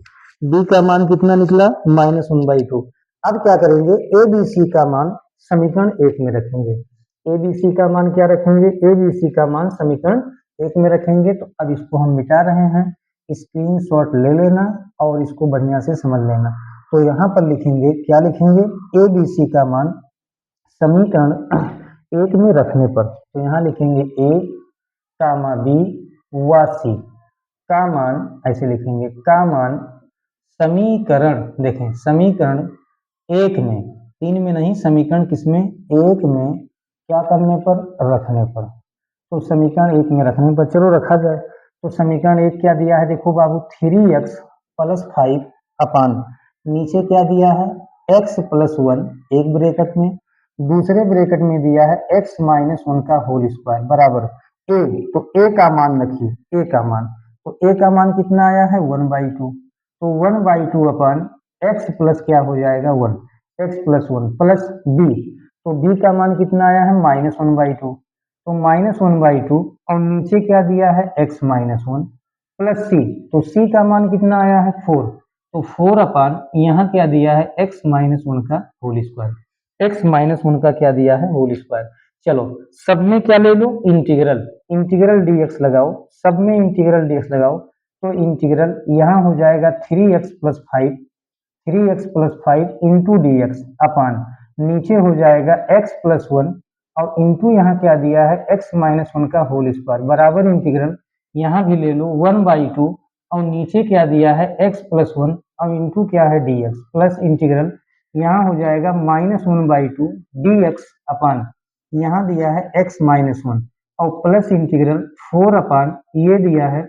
b का मान कितना निकला -1/2। अब क्या करेंगे, abc का मान समीकरण 1 में रखेंगे, abc का मान क्या रखेंगे, abc का मान समीकरण 1 में रखेंगे। तो अब इसको हम मिटा रहे हैं, स्क्रीनशॉट ले लेना और इसको बढ़िया से समझ लेना। तो यहाँ पर लिखेंगे, क्या लिखेंगे, abc का मान समीकरण 1 में रखने पर, तो यहाँ लिखेंगे a कामा b व c का मान, ऐसे लिखेंगे का मान समीकरण, देखें समीकरण 1 में, 3 में नहीं, समीकरण किसमें 1 में क्या करने पर, रखने पर। तो समीकरण 1 में रखने पर, चलो रखा जाए। तो समीकरण 1 क्या दिया है, देखो बाबू 3x प्लस 5 अपान, नीचे क्या दिया है x प्लस 1 एक ब्रैकेट में, दूसरे ब्रैकेट में दिया है x माइनस 1 का होल स्क्वायर बराबर a। तो a का मान रखिए, a का मान, तो a का मान कितना आया है 1/2, तो 1/2 अपान x प्लस क्या हो जाएगा 1, x प्लस 1 प्लस b, तो b का मान कितना आया है -1/2, तो -1/2 और नीचे क्या दिया है x माइनस 1 प्लस c, तो c का मान कितना आया है 4, तो 4 अपान यहाँ क्या दिया है x माइनस 1 का होल स्क्वायर, x माइनस 1 का क्या दिया है होल स्क्वायर। चलो सब में क्या ले लो, इंटीग्रल, इंटीग्रल dx लगाओ, सब में इंटीग्रल dx लगाओ, तो इंटीग्रल यहाँ हो जाएगा 3x plus 5 into D x upon नीचे हो जाएगा x प्लस 1 और इंटू यहाँ क्या दिया है x माइनस 1 का होल स्क्वायर बराबर इंटीग्रल यहाँ भी ले लो 1/2 और नीचे क्या दिया है x प्लस 1 और इंटू क्या है dx प्लस इंटीग्रल यहाँ हो जाएगा -1/2 dx अपान यहाँ दिया है x माइनस 1 और प्लस इंटीग्रल 4 अपान ये दिया है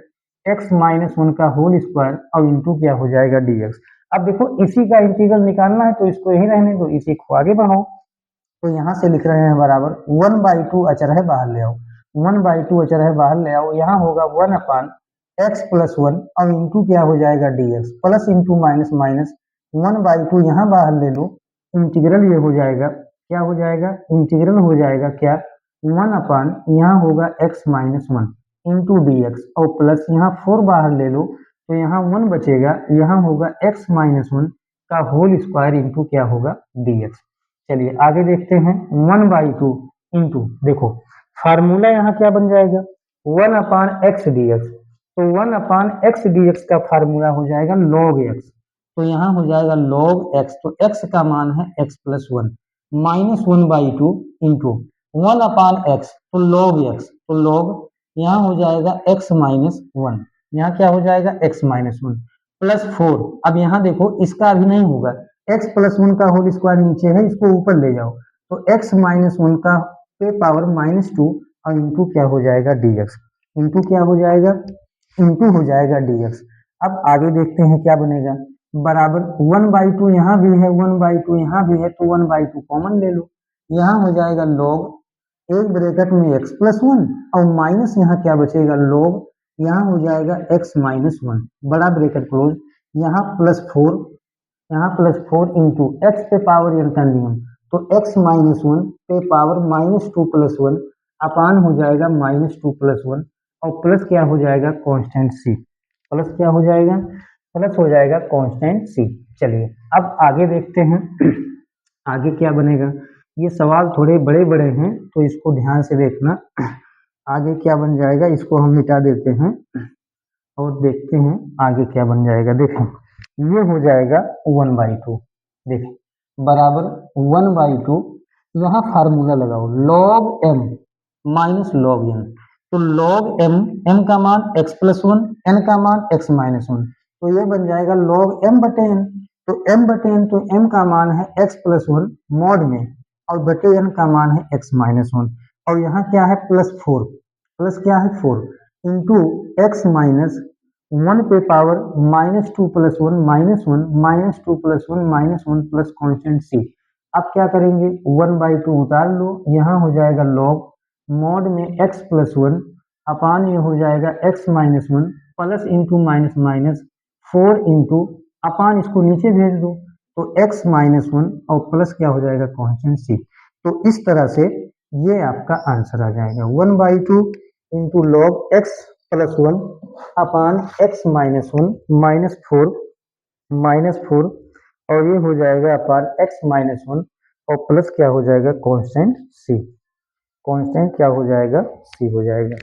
x माइनस 1 का होल स्क्वायर और इंटू क्या हो जाएगा dx। अब देखो इसी का इंटीग्रल निकालना है तो इसको यही रहने दो, इसी को आगे बढ़ाओ। तो यहाँ से लिख रहे हैं बराबर 1/2 अचर है बाहर ले आओ, 1/2 अचर है बाहर ले आओ, यहाँ होगा 1 अपान x प्लस 1 और इंटू क्या हो जाएगा dx plus into minus minus 1/2 यहाँ बाहर ले लो, इंटीग्रल ये हो जाएगा क्या हो जाएगा इंटीग्रल हो जाएगा क्या 1 अपान यहाँ होगा x माइनस 1 इंटू dx और प्लस यहाँ 4 बाहर ले लो तो यहाँ 1 बचेगा, यहाँ होगा x माइनस 1 का होल स्क्वायर इंटू क्या होगा dx। चलिए आगे देखते हैं 1/2 इंटू देखो फार्मूला यहाँ क्या बन जाएगा 1 अपान एक्स डी एक्स, तो 1 अपान एक्स डी एक्स का फार्मूला हो जाएगा log x, तो यहाँ हो जाएगा log x, तो x का मान है x प्लस 1 माइनस 1/2 इंटू 1 अपान x तो log x, तो log यहाँ हो जाएगा x माइनस 1, यहाँ क्या हो जाएगा x माइनस 1 प्लस 4। अब यहाँ देखो इसका अभी नहीं होगा, x प्लस 1 का होल स्क्वायर नीचे है, इसको ऊपर ले जाओ तो x माइनस 1 का पे पावर -2 और इंटू क्या हो जाएगा dx, इंटू क्या हो जाएगा इंटू हो जाएगा dx। अब आगे देखते हैं क्या बनेगा बराबर 1/2 यहाँ भी है 1/2 यहाँ भी है तो 1/2 कॉमन ले लो, यहाँ हो जाएगा log एक ब्रैकेट में x प्लस 1 और माइनस यहाँ क्या बचेगा log यहाँ हो जाएगा x माइनस 1 बड़ा ब्रैकेट क्लोज, यहाँ प्लस 4 यहाँ प्लस 4 इंटू एक्स पे पावर n का नियम तो x माइनस 1 पे पावर -2 प्लस 1 अपान हो जाएगा -2 प्लस 1 और प्लस क्या हो जाएगा कांस्टेंट c, प्लस क्या हो जाएगा प्लस हो जाएगा कांस्टेंट c। चलिए अब आगे देखते हैं आगे क्या बनेगा, ये सवाल थोड़े बड़े बड़े हैं तो इसको ध्यान से देखना। आगे क्या बन जाएगा इसको हम मिटा देते हैं और देखते हैं आगे क्या बन जाएगा। देखें ये हो जाएगा 1/2, देखें बराबर 1/2 यहाँ फार्मूला लगाओ log m minus log n, तो log m m का मान x प्लस 1 n का मान x माइनस 1, तो ये बन जाएगा log m बटे n, तो m बटे n तो m का मान है x प्लस 1 मॉड में और बटे n का मान है x माइनस 1 और यहाँ क्या है प्लस 4, प्लस क्या है 4 इंटू x माइनस 1 पे power -2 plus 1 -1 -2 plus 1 -1 plus constant c। अब क्या करेंगे 1/2 उतार लो, यहाँ हो जाएगा log मॉड में x प्लस 1 अपान ये हो जाएगा x minus 1 plus into minus minus 4 into upon इसको नीचे भेज दो तो x माइनस 1 और प्लस क्या हो जाएगा कांस्टेंट c। तो इस तरह से ये आपका आंसर आ जाएगा 1/2 इंटू log x प्लस 1 अपान x माइनस 1 -4 और ये हो जाएगा अपान x माइनस 1 और प्लस क्या हो जाएगा कांस्टेंट c, कांस्टेंट क्या हो जाएगा c हो जाएगा।